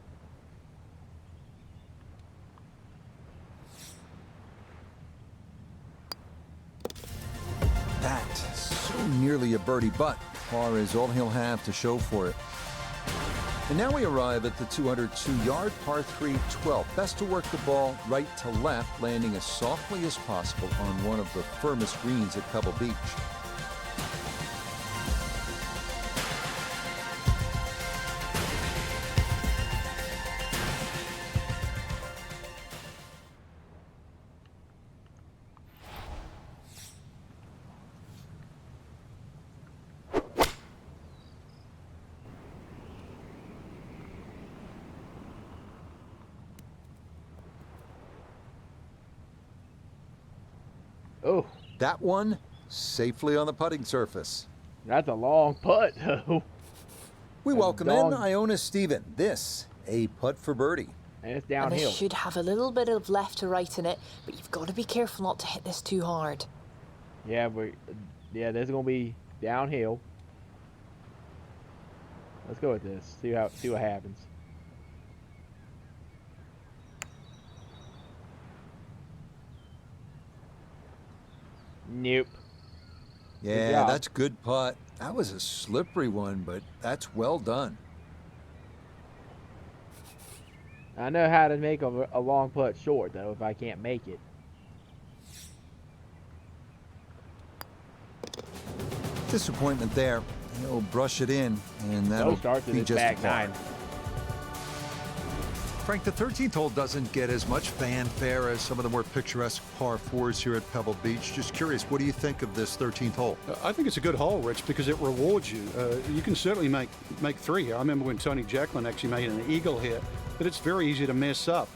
[SPEAKER 3] That so nearly a birdie, but par is all he'll have to show for it. And now we arrive at the 202-yard par 3 12. Best to work the ball right to left, landing as softly as possible on one of the firmest greens at Pebble Beach.
[SPEAKER 1] Oh,
[SPEAKER 3] That one safely on the putting surface.
[SPEAKER 1] that's a long putt, though.
[SPEAKER 3] We
[SPEAKER 1] That's
[SPEAKER 3] welcome
[SPEAKER 1] dog.
[SPEAKER 3] in Iona Steven. This, a putt for birdie.
[SPEAKER 1] And it's
[SPEAKER 7] And
[SPEAKER 1] downhill.
[SPEAKER 7] this should have a little bit of left to right in it, but you've got to be careful not to hit this too hard.
[SPEAKER 1] Yeah, this is gonna be downhill. Let's go with this. See what happens. Nope.
[SPEAKER 3] Yeah,
[SPEAKER 1] job.
[SPEAKER 3] that's good putt. That was a slippery one, but that's well done.
[SPEAKER 1] I know how to make a long putt short, though, if I can't make it.
[SPEAKER 3] Disappointment there. He'll brush it in, and
[SPEAKER 1] No
[SPEAKER 3] that'll
[SPEAKER 1] start to
[SPEAKER 3] be
[SPEAKER 1] this
[SPEAKER 3] just
[SPEAKER 1] back
[SPEAKER 3] a par.
[SPEAKER 1] nine.
[SPEAKER 6] Frank, the 13th hole doesn't get as much fanfare as some of the more picturesque par 4s here at Pebble Beach. Just curious, what do you think of this 13th hole?
[SPEAKER 4] I think it's a good hole, Rich, because it rewards you. You can certainly make three here. I remember when Tony Jacklin actually made an eagle here, but it's very easy to mess up,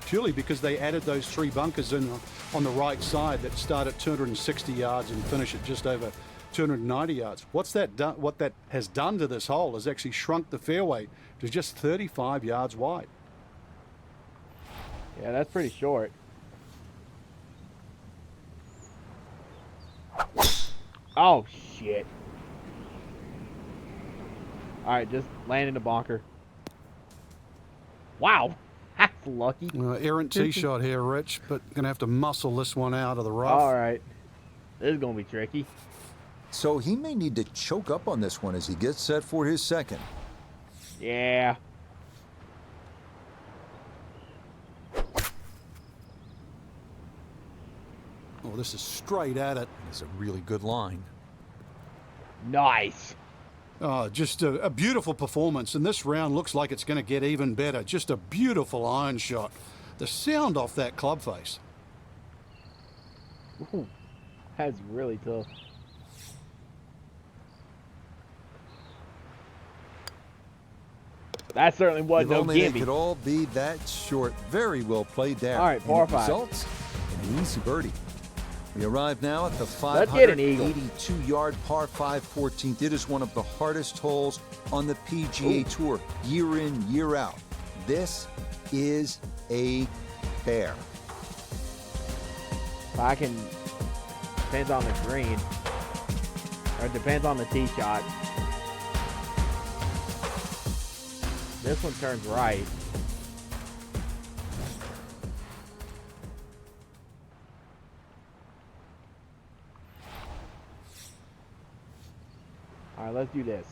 [SPEAKER 4] purely because they added those three bunkers in on the right side that start at 260 yards and finish at just over 290 yards. What that has done to this hole is actually shrunk the fairway to just 35 yards wide.
[SPEAKER 1] Yeah, that's pretty short. Oh, shit. Alright, just land in the bunker. Wow. That's lucky.
[SPEAKER 4] Errant tee shot here, Rich, but gonna have to muscle this one out of the rough.
[SPEAKER 1] Alright. This is going to be tricky.
[SPEAKER 3] So he may need to choke up on this one as he gets set for his second.
[SPEAKER 1] Yeah.
[SPEAKER 4] Oh, this is straight at it.
[SPEAKER 6] It's a really good line.
[SPEAKER 1] Nice.
[SPEAKER 4] Oh, just a beautiful performance, and this round looks like it's going to get even better. Just a beautiful iron shot. The sound off that club face.
[SPEAKER 1] Ooh, that's really tough. That certainly was
[SPEAKER 3] If
[SPEAKER 1] no
[SPEAKER 3] only they
[SPEAKER 1] gimme.
[SPEAKER 3] could all be that short. Very well played there.
[SPEAKER 1] All right,
[SPEAKER 3] And
[SPEAKER 1] par
[SPEAKER 3] it
[SPEAKER 1] five.
[SPEAKER 3] results in an easy birdie. We arrive now at the
[SPEAKER 1] Let's get an eagle.
[SPEAKER 3] 582-yard par 5 14th. It is one of the hardest holes on the PGA Tour, year in, year out. This is a bear.
[SPEAKER 1] If I can, depends on the green, or it depends on the tee shot. This one turns right. All right, let's do this.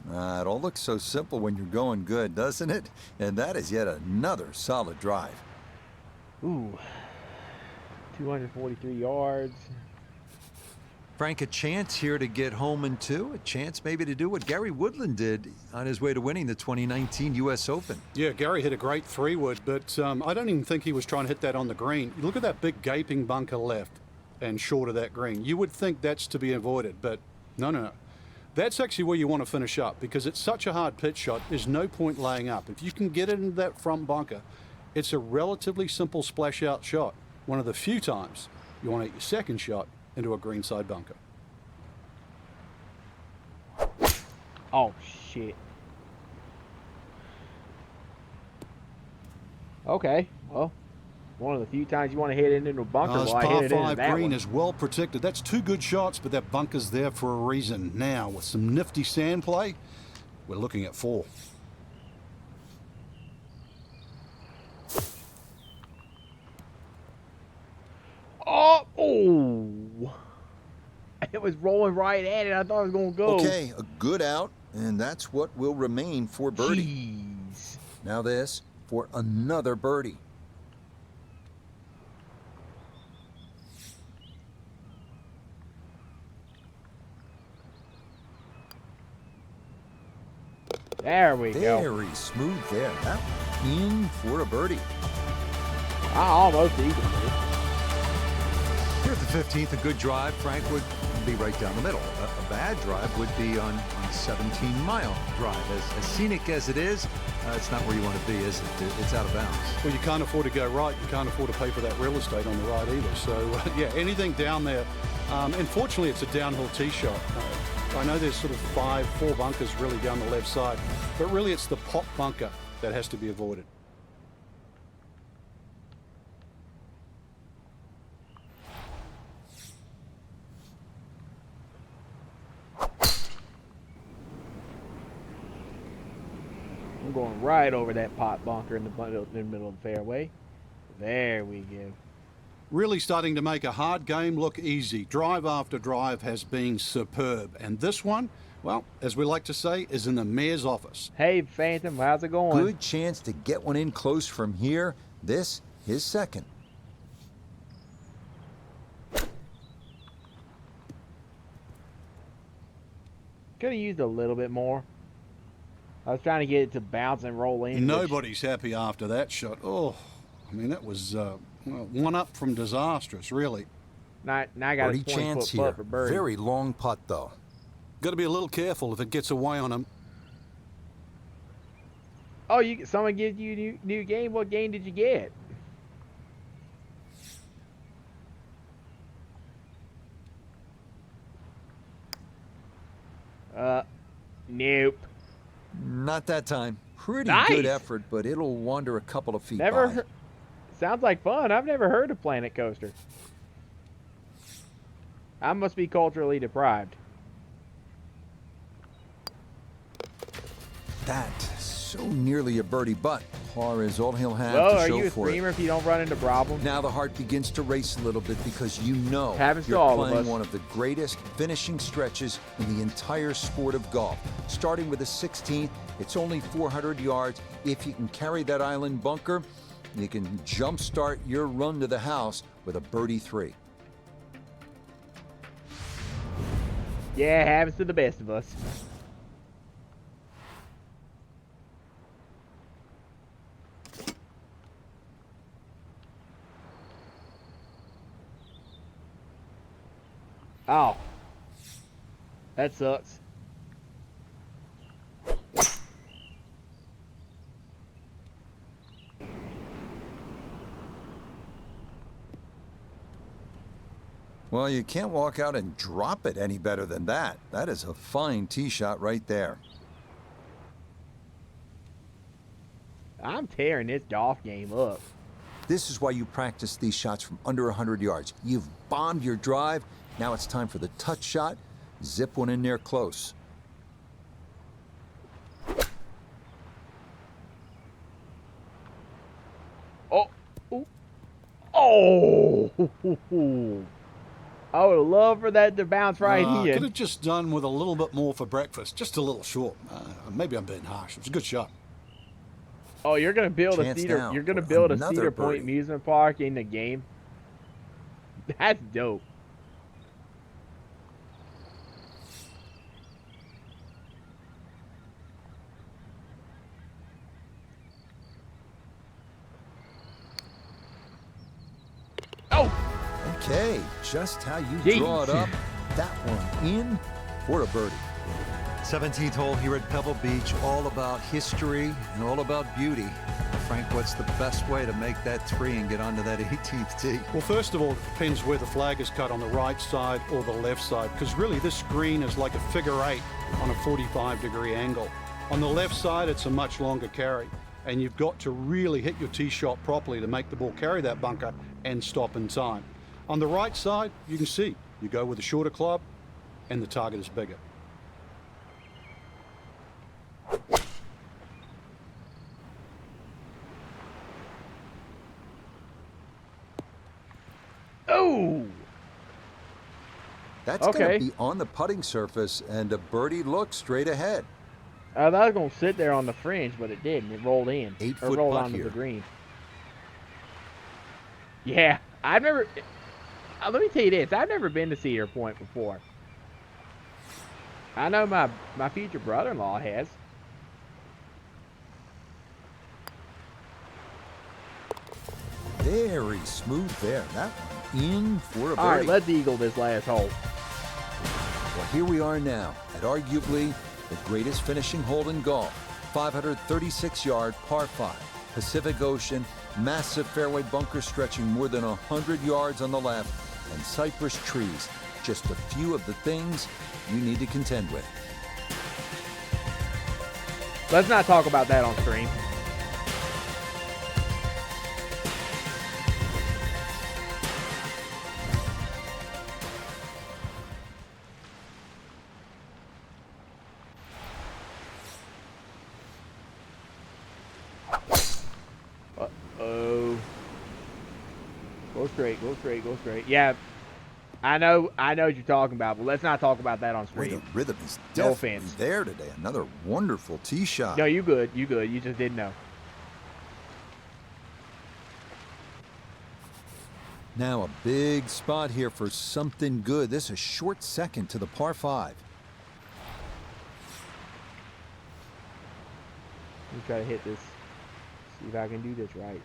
[SPEAKER 3] It all looks so simple when you're going good, doesn't it? And that is yet another solid drive.
[SPEAKER 1] Ooh, 243 yards.
[SPEAKER 6] Frank, a chance here to get home in two, a chance maybe to do what Gary Woodland did on his way to winning the 2019 U.S. Open.
[SPEAKER 4] Yeah, Gary hit a great 3-wood, but I don't even think he was trying to hit that on the green. You look at that big gaping bunker left and short of that green. You would think that's to be avoided, but no. That's actually where you want to finish up because it's such a hard pitch shot. There's no point laying up. If you can get it into that front bunker, it's a relatively simple splash out shot. One of the few times you want to hit your second shot into a greenside bunker.
[SPEAKER 1] Oh, shit. Okay, well, one of the few times you want to hit it into a bunker.
[SPEAKER 4] This
[SPEAKER 1] I hit
[SPEAKER 4] par
[SPEAKER 1] it into
[SPEAKER 4] 5
[SPEAKER 1] that
[SPEAKER 4] green
[SPEAKER 1] one.
[SPEAKER 4] is well protected. That's two good shots, but that bunker's there for a reason. Now, with some nifty sand play, we're looking at 4.
[SPEAKER 1] Oh! It was rolling right at it. I thought it was going to go.
[SPEAKER 3] Okay, a good out, and that's what will remain for birdie.
[SPEAKER 1] Jeez.
[SPEAKER 3] Now this for another birdie.
[SPEAKER 1] There we go.
[SPEAKER 3] Very smooth there. That in for a birdie.
[SPEAKER 1] I almost equaled it.
[SPEAKER 6] Here at the 15th, a good drive, Frank, would be right down the middle. A bad drive would be on 17-mile drive. As scenic as it is, it's not where you want to be, is it? It's out of bounds.
[SPEAKER 4] Well, you can't afford to go right. You can't afford to pay for that real estate on the right either. So, yeah, anything down there. Unfortunately, it's a downhill tee shot. I know there's sort of 4 bunkers really down the left side, but really it's the pop bunker that has to be avoided.
[SPEAKER 1] I'm going right over that pot bunker in the middle of the fairway. There we go.
[SPEAKER 4] Really starting to make a hard game look easy. Drive after drive has been superb. And this one, well, as we like to say, is in the mayor's office.
[SPEAKER 1] Hey, Phantom, how's it going?
[SPEAKER 3] Good chance to get one in close from here. This, his second.
[SPEAKER 1] Could have used a little bit more. I was trying to get it to bounce and roll in.
[SPEAKER 4] Nobody's happy after that shot. Oh, I mean, that was one up from disastrous, really.
[SPEAKER 1] Now I got a
[SPEAKER 3] Birdie
[SPEAKER 1] 20-foot
[SPEAKER 3] chance here.
[SPEAKER 1] putt for birdie.
[SPEAKER 3] Very long putt, though.
[SPEAKER 4] Got to be a little careful if it gets away on him.
[SPEAKER 1] Oh, someone gives you a new game? What game did you get? Nope.
[SPEAKER 3] Not that time. Pretty
[SPEAKER 1] Nice.
[SPEAKER 3] good effort, but it'll wander a couple of feet
[SPEAKER 1] Never.
[SPEAKER 3] by.
[SPEAKER 1] Sounds like fun. I've never heard of Planet Coaster. I must be culturally deprived.
[SPEAKER 3] That so nearly a birdie, but par is all he'll have
[SPEAKER 1] Well,
[SPEAKER 3] to
[SPEAKER 1] are
[SPEAKER 3] show
[SPEAKER 1] you a
[SPEAKER 3] for
[SPEAKER 1] streamer
[SPEAKER 3] it.
[SPEAKER 1] if you don't run into problems?
[SPEAKER 3] Now the heart begins to race a little bit because you know
[SPEAKER 1] Happens to
[SPEAKER 3] you're
[SPEAKER 1] all of
[SPEAKER 3] playing
[SPEAKER 1] us.
[SPEAKER 3] one of the greatest finishing stretches in the entire sport of golf. Starting with the 16th, it's only 400 yards. If you can carry that island bunker, you can jumpstart your run to the house with a birdie 3.
[SPEAKER 1] Yeah, it happens to the best of us. Oh. That sucks.
[SPEAKER 3] Well, you can't walk out and drop it any better than that. That is a fine tee shot right there.
[SPEAKER 1] I'm tearing this golf game up.
[SPEAKER 3] This is why you practice these shots from under 100 yards. You've bombed your drive. Now it's time for the touch shot. Zip one in there close.
[SPEAKER 1] Oh. Ooh. Oh. I would love for that to bounce right
[SPEAKER 4] Could
[SPEAKER 1] in.
[SPEAKER 4] have just done with a little bit more for breakfast. Just a little short. Maybe I'm being harsh. It was a good shot.
[SPEAKER 1] Oh, you're gonna build
[SPEAKER 3] Chance now
[SPEAKER 1] You're gonna
[SPEAKER 3] for
[SPEAKER 1] build a
[SPEAKER 3] another
[SPEAKER 1] Cedar Point
[SPEAKER 3] birdie.
[SPEAKER 1] amusement park in the game. That's dope. Oh,
[SPEAKER 3] Okay, just how you
[SPEAKER 1] Jeez.
[SPEAKER 3] draw it up. That one in for a birdie.
[SPEAKER 6] 17th hole here at Pebble Beach, all about history and all about beauty. Frank, what's the best way to make that 3 and get onto that 18th tee?
[SPEAKER 4] Well, first of all, it depends where the flag is cut, on the right side or the left side, because really this green is like a figure 8 on a 45-degree angle. On the left side, it's a much longer carry, and you've got to really hit your tee shot properly to make the ball carry that bunker and stop in time. On the right side, you can see, you go with a shorter club and the target is bigger.
[SPEAKER 1] oh.
[SPEAKER 3] That's
[SPEAKER 1] Okay.
[SPEAKER 3] going to be on the putting surface, and a birdie look straight ahead.
[SPEAKER 1] I thought it was gonna sit there on the fringe, but it didn't. It rolled in.
[SPEAKER 3] 8-foot
[SPEAKER 1] Or rolled
[SPEAKER 3] putt
[SPEAKER 1] onto
[SPEAKER 3] here.
[SPEAKER 1] the green. Yeah, I've never. Let me tell you this. I've never been to Cedar Point before. I know my future brother-in-law has.
[SPEAKER 3] Very smooth there. That one in for a birdie.
[SPEAKER 1] All right, let's eagle this last hole.
[SPEAKER 3] Well, here we are now at arguably the greatest finishing hole in golf. 536-yard par 5. Pacific Ocean, massive fairway bunker stretching more than 100 yards on the left, and cypress trees. Just a few of the things you need to contend with.
[SPEAKER 1] Let's not talk about that on stream. Uh-oh. Go straight, go straight, go straight. Yeah, I know what you're talking about, but let's not talk about that on
[SPEAKER 3] Boy, the
[SPEAKER 1] stream.
[SPEAKER 3] rhythm is
[SPEAKER 1] No
[SPEAKER 3] definitely
[SPEAKER 1] offense.
[SPEAKER 3] there today. Another wonderful tee shot.
[SPEAKER 1] No, you good, you good. You just didn't know.
[SPEAKER 3] Now a big spot here for something good. This is a short second to the par 5.
[SPEAKER 1] Let me try to hit this. See if I can do this right.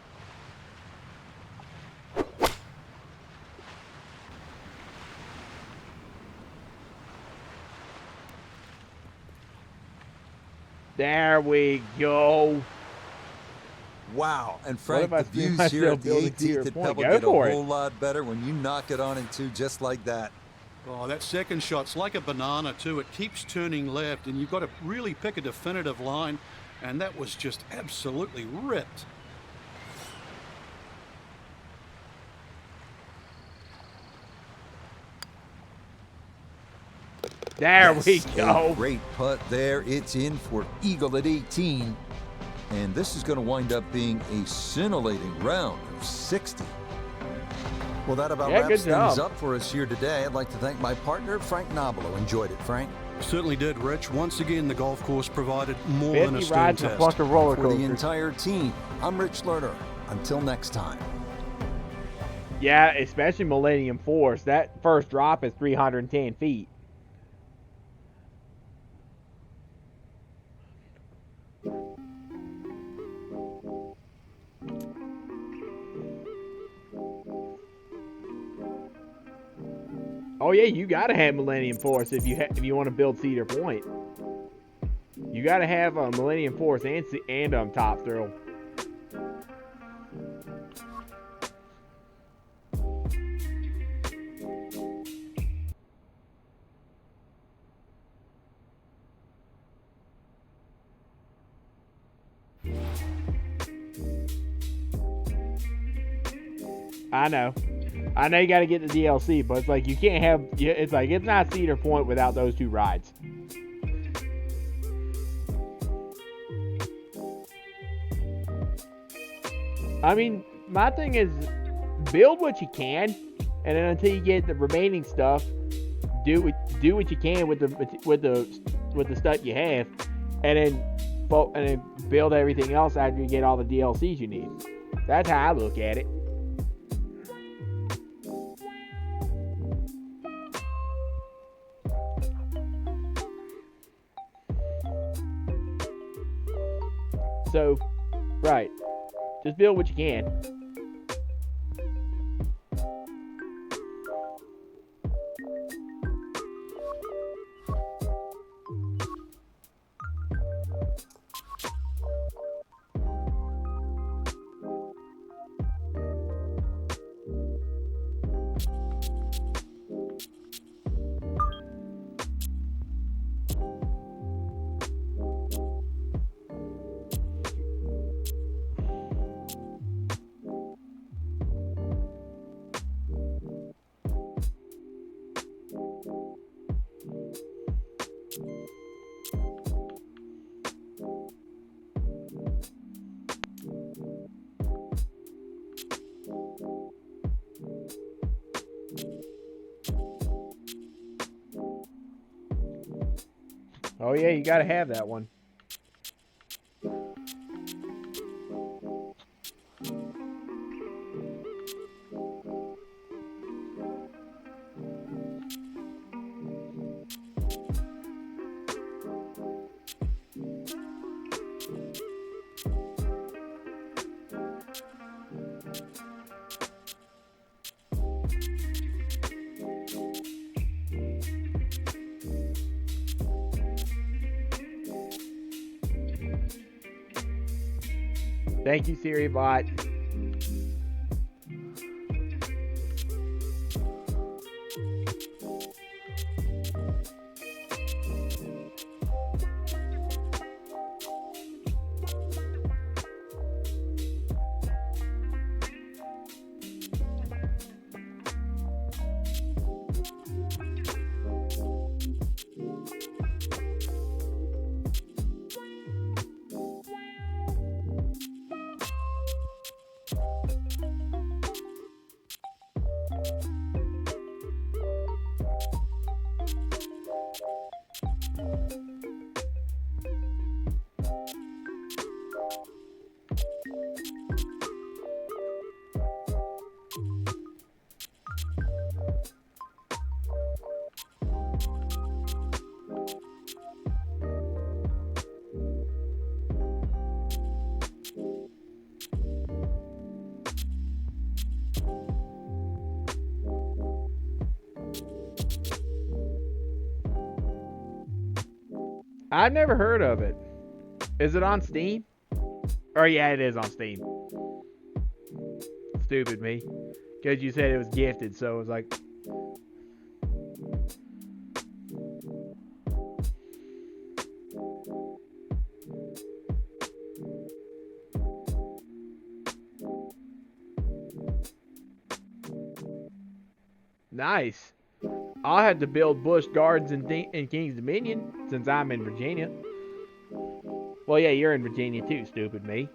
[SPEAKER 1] There we go.
[SPEAKER 3] Wow. And
[SPEAKER 1] What
[SPEAKER 3] Frank,
[SPEAKER 1] if I
[SPEAKER 3] the
[SPEAKER 1] see
[SPEAKER 3] views
[SPEAKER 1] myself
[SPEAKER 3] here at the
[SPEAKER 1] building
[SPEAKER 3] 18th
[SPEAKER 1] Cedar
[SPEAKER 3] at
[SPEAKER 1] Point?
[SPEAKER 3] Pebble
[SPEAKER 1] Go
[SPEAKER 3] get a
[SPEAKER 1] for it.
[SPEAKER 3] whole lot better when you knock it on in 2 just like that.
[SPEAKER 4] Oh, that second shot's like a banana too. It keeps turning left, and you've got to really pick a definitive line, and that was just absolutely ripped.
[SPEAKER 1] There we
[SPEAKER 3] Yes,
[SPEAKER 1] go.
[SPEAKER 3] a great putt there. It's in for eagle at 18. And this is going to wind up being a scintillating round of 60. Well, that about
[SPEAKER 1] Yeah,
[SPEAKER 3] wraps
[SPEAKER 1] good
[SPEAKER 3] things
[SPEAKER 1] job.
[SPEAKER 3] up for us here today. I'd like to thank my partner, Frank Nobilo. Enjoyed it, Frank.
[SPEAKER 4] Certainly did, Rich. Once again, the golf course provided more than a
[SPEAKER 1] 50
[SPEAKER 4] stern
[SPEAKER 1] rides and a
[SPEAKER 4] test.
[SPEAKER 1] bunch of roller
[SPEAKER 3] For the
[SPEAKER 1] coasters.
[SPEAKER 3] entire team, I'm Rich Lerner. Until next time.
[SPEAKER 1] Yeah, especially Millennium Force. That first drop is 310 feet. Oh yeah, you gotta have Millennium Force if you want to build Cedar Point. You gotta have Millennium Force and Top Thrill. I know you got to get the DLC, but it's like you can't have. It's like it's not Cedar Point without those 2 rides. I mean, my thing is, build what you can. and then until you get the remaining stuff, do what you can with the stuff you have, and then build everything else after you get all the DLCs you need. That's how I look at it. So, right, just build what you can. Oh yeah, you gotta have that one. Thank you, Siri Bot. I've never heard of it. Is it on Steam? Or yeah, it is on Steam. Stupid me. Because you said it was gifted, so it was like... Nice. I'll have to build Busch Gardens in King's Dominion, since I'm in Virginia. Well, yeah, you're in Virginia too, stupid me.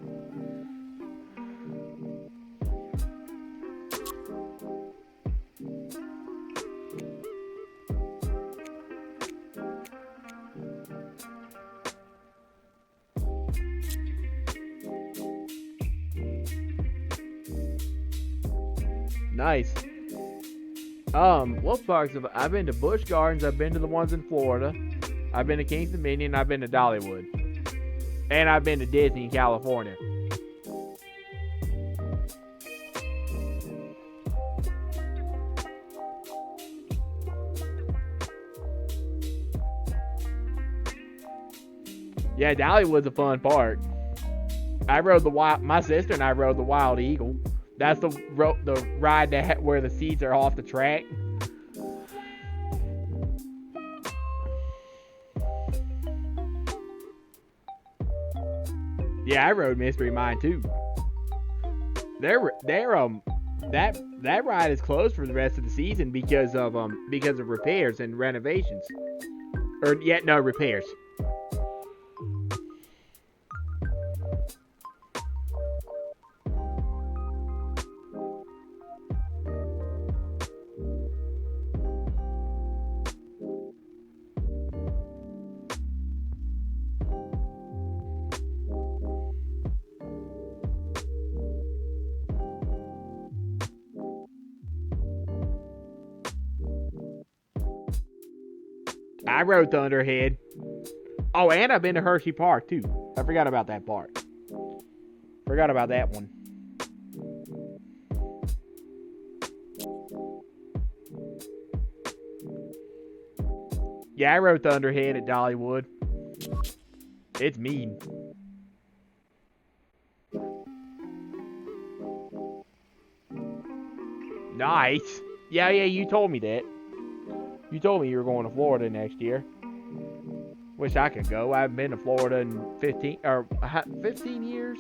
[SPEAKER 1] Nice. What parks have I've been to? Busch Gardens. I've been to the ones in Florida. I've been to Kings Dominion. I've been to Dollywood, and I've been to Disney in California. Yeah, Dollywood's a fun park. I rode the wild. My sister and I rode the Wild Eagle. That's the ride that where the seats are off the track. Yeah, I rode Mystery Mine too. That ride is closed for the rest of the season because of repairs and renovations. Or yeah, no repairs. I rode Thunderhead. Oh, and I've been to Hershey Park, too. I forgot about that part. Forgot about that one. Yeah, I rode Thunderhead at Dollywood. It's mean. Nice. Yeah, you told me that. You told me you were going to Florida next year. Wish I could go. I haven't been to Florida in 15 years.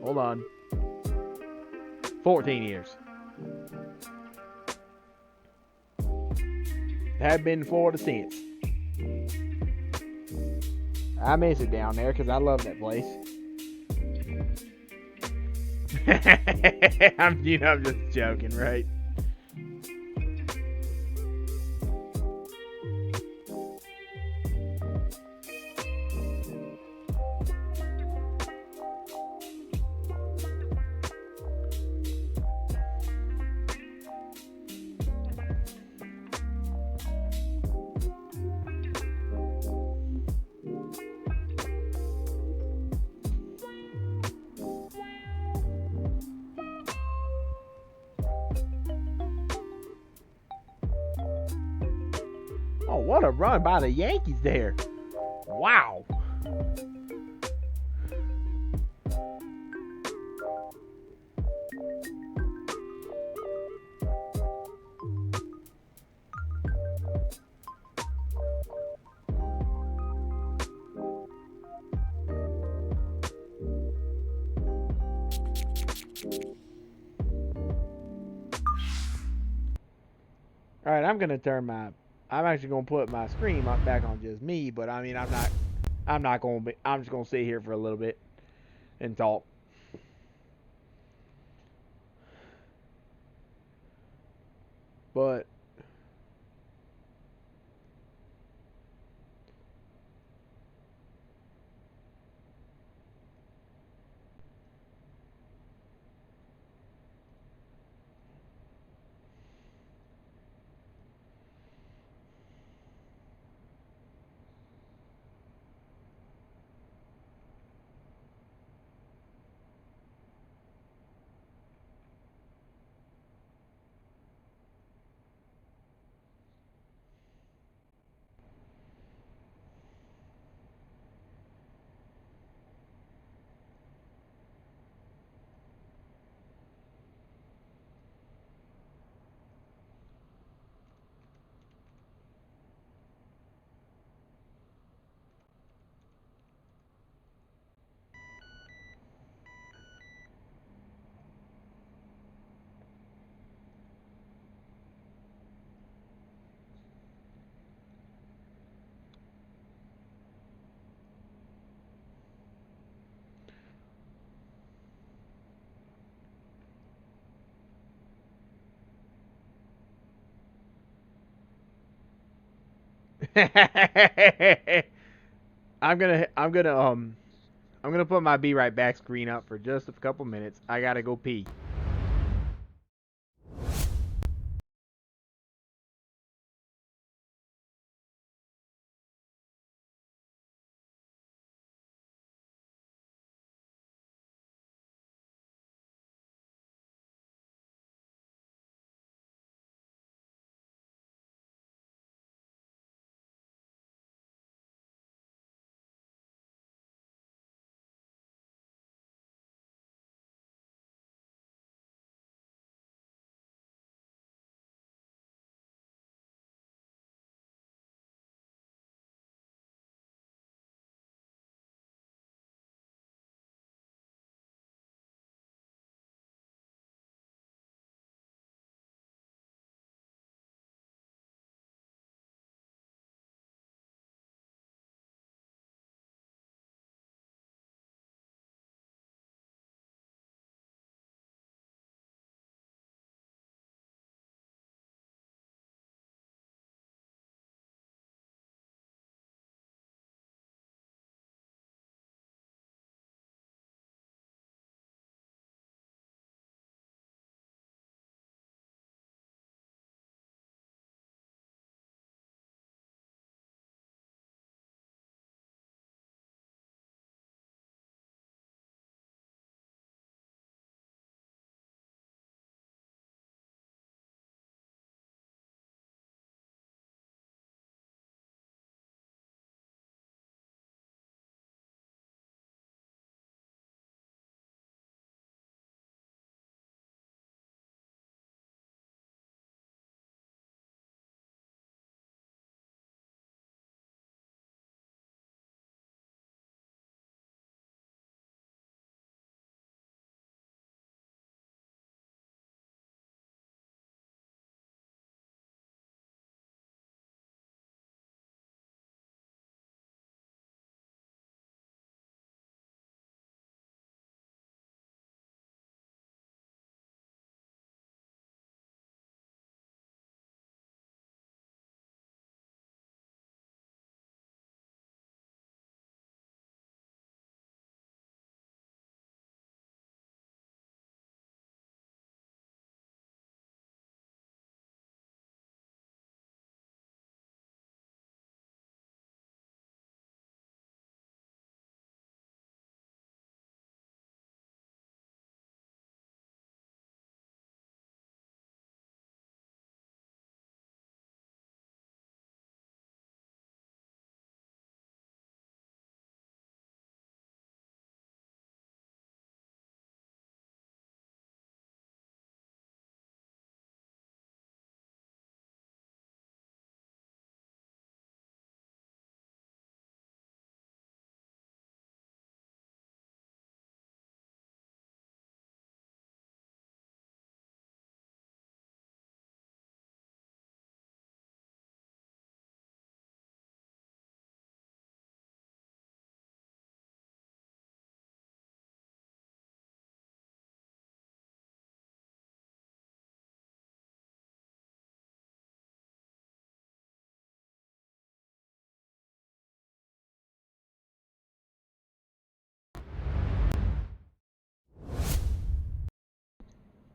[SPEAKER 1] Hold on. 14 years. Haven't been to Florida since. I miss it down there because I love that place. I'm just joking, right? Oh, what a run by the Yankees there. Wow. All right, I'm actually gonna put my screen back on just me, but I mean, I'm not gonna be. I'm just gonna sit here for a little bit and talk. But I'm gonna I'm gonna um I'm gonna put my be right back screen up for just a couple minutes. I gotta go pee.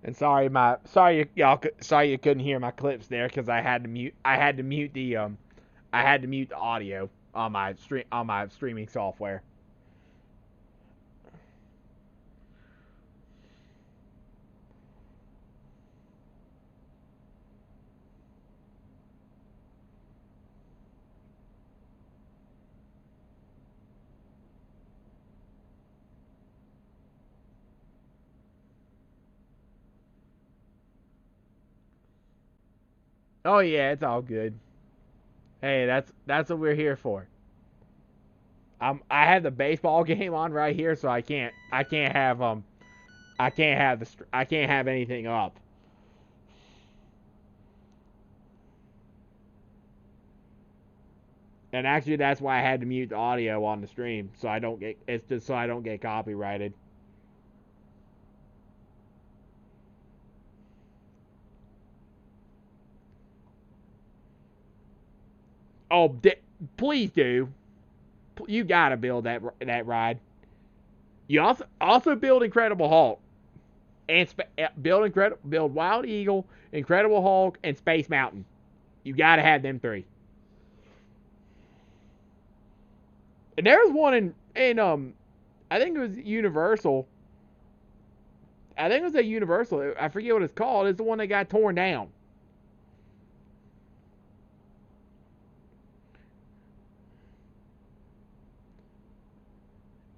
[SPEAKER 1] And sorry you couldn't hear my clips there because I had to mute the audio on my streaming software. Oh yeah, it's all good. Hey, that's what we're here for. I have the baseball game on right here, so I can't have anything up. And actually, that's why I had to mute the audio on the stream, so I don't get it's just so I don't get copyrighted. Oh, please do. You gotta build that ride. You also build Incredible Hulk and build Wild Eagle, Incredible Hulk, and Space Mountain. You gotta have them three. And there was one in I think it was Universal. I think it was a Universal. I forget what it's called. It's the one that got torn down.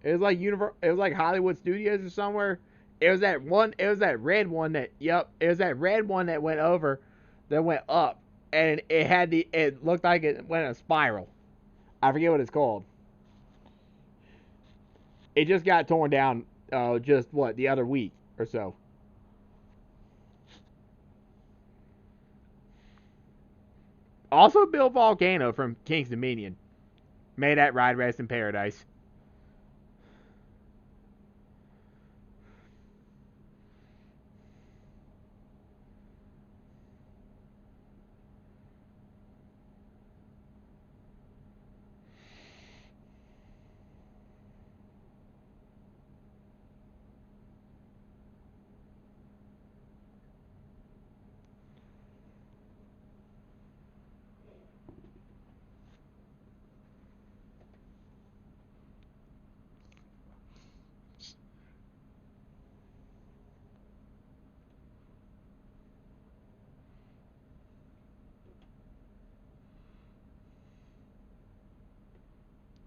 [SPEAKER 1] It was like It was like Hollywood Studios or somewhere. It was that one. It was that red one that. Yep. It was that red one that went over, that went up, and it had the. It looked like it went in a spiral. I forget what it's called. It just got torn down. Just what, the other week or so. Also, Bill Volcano from King's Dominion. May that ride rest in paradise.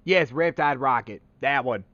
[SPEAKER 1] Yes, Riptide Rocket. That one.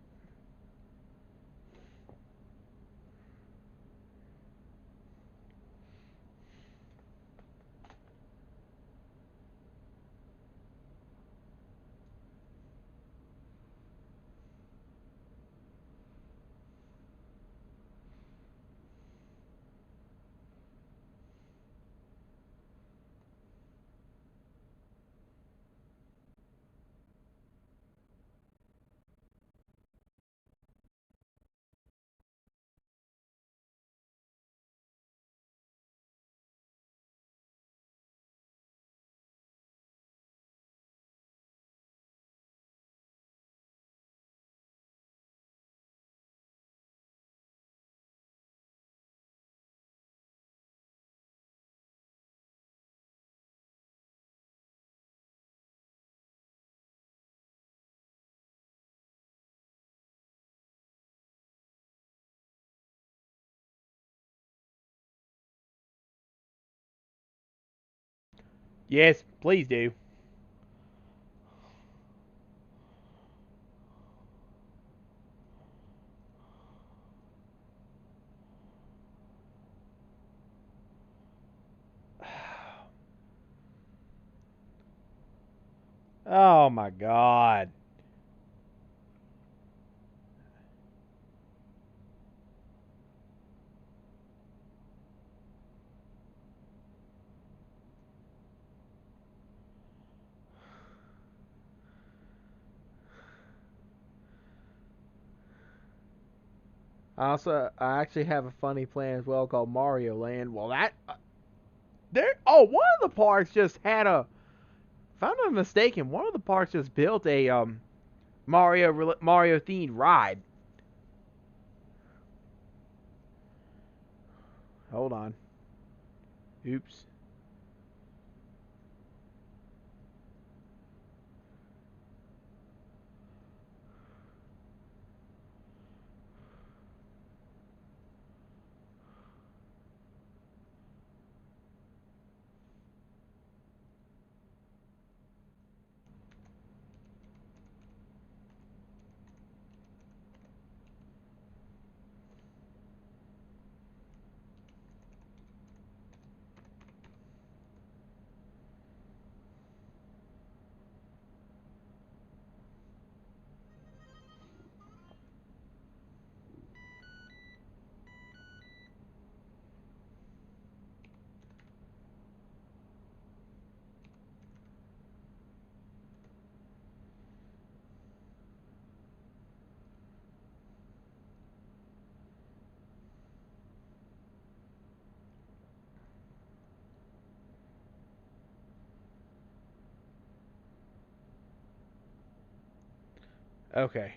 [SPEAKER 1] Yes, please do. Oh my god. I actually have a funny plan as well called Mario Land. Well, that one of the parks just had a. If I'm not mistaken, one of the parks just built a Mario themed ride. Hold on. Oops. Okay.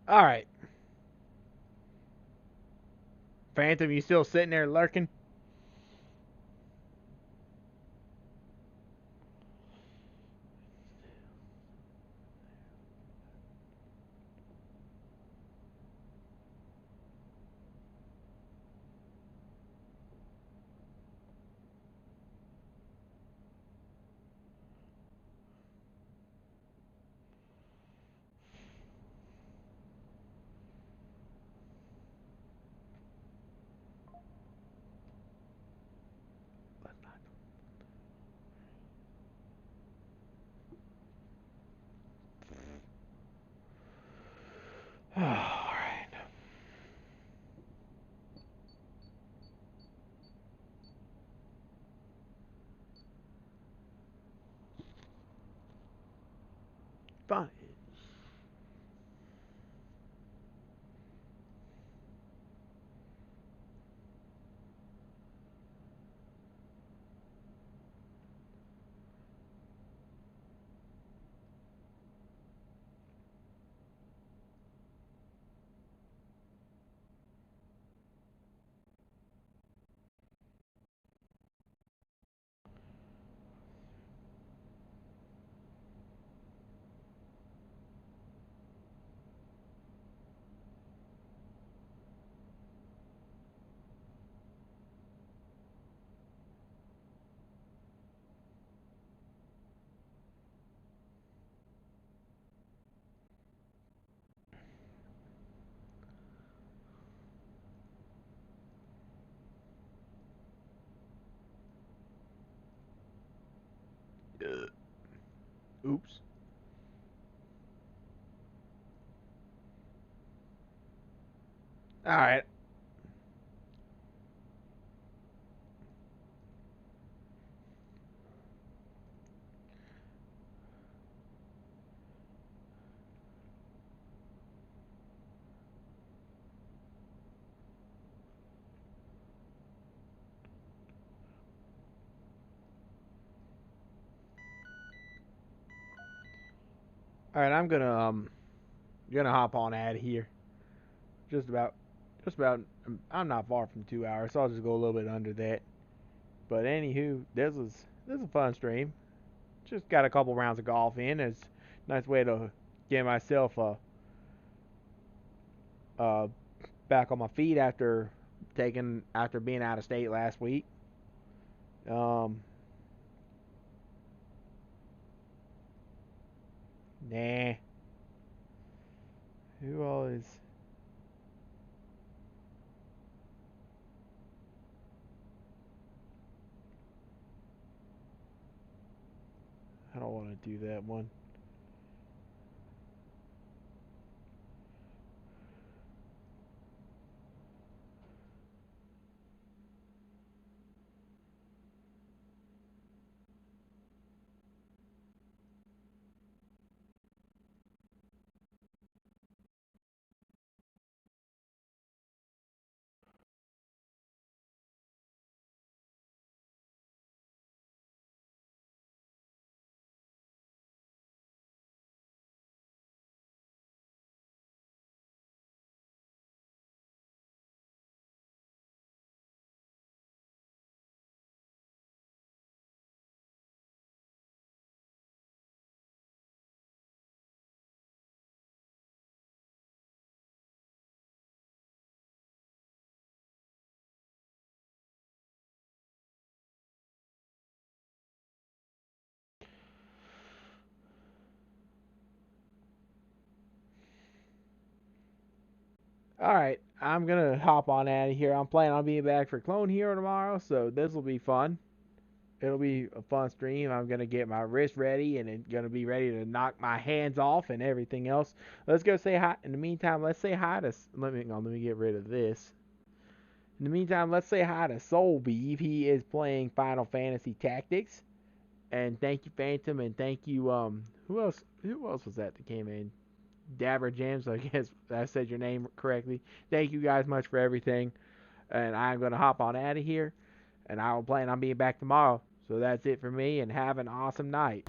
[SPEAKER 1] All right. Phantom, you still sitting there lurking? All right. Fine. Oops. Alright. Alright, I'm gonna hop on out of here. Just about I'm not far from 2 hours, so I'll just go a little bit under that. But anywho, this was a fun stream. Just got a couple rounds of golf in. It's a nice way to get myself uh back on my feet after being out of state last week. Um nah. Who all is I don't want to do that one. Alright, I'm gonna hop on out of here. I'm planning on being back for Clone Hero tomorrow, so this will be fun. It'll be a fun stream. I'm gonna get my wrist ready and it's gonna be ready to knock my hands off and everything else. Let's go say hi. In the meantime, let's say hi to. Let me get rid of this. In the meantime, let's say hi to Soul Beef. He is playing Final Fantasy Tactics. And thank you, Phantom, and thank you. Who else? Who else was that came in? Dabber Gems. I guess I said your name correctly. Thank you guys much for everything. And I'm gonna hop on out of here. And I will plan on being back tomorrow. So that's it for me, and have an awesome night.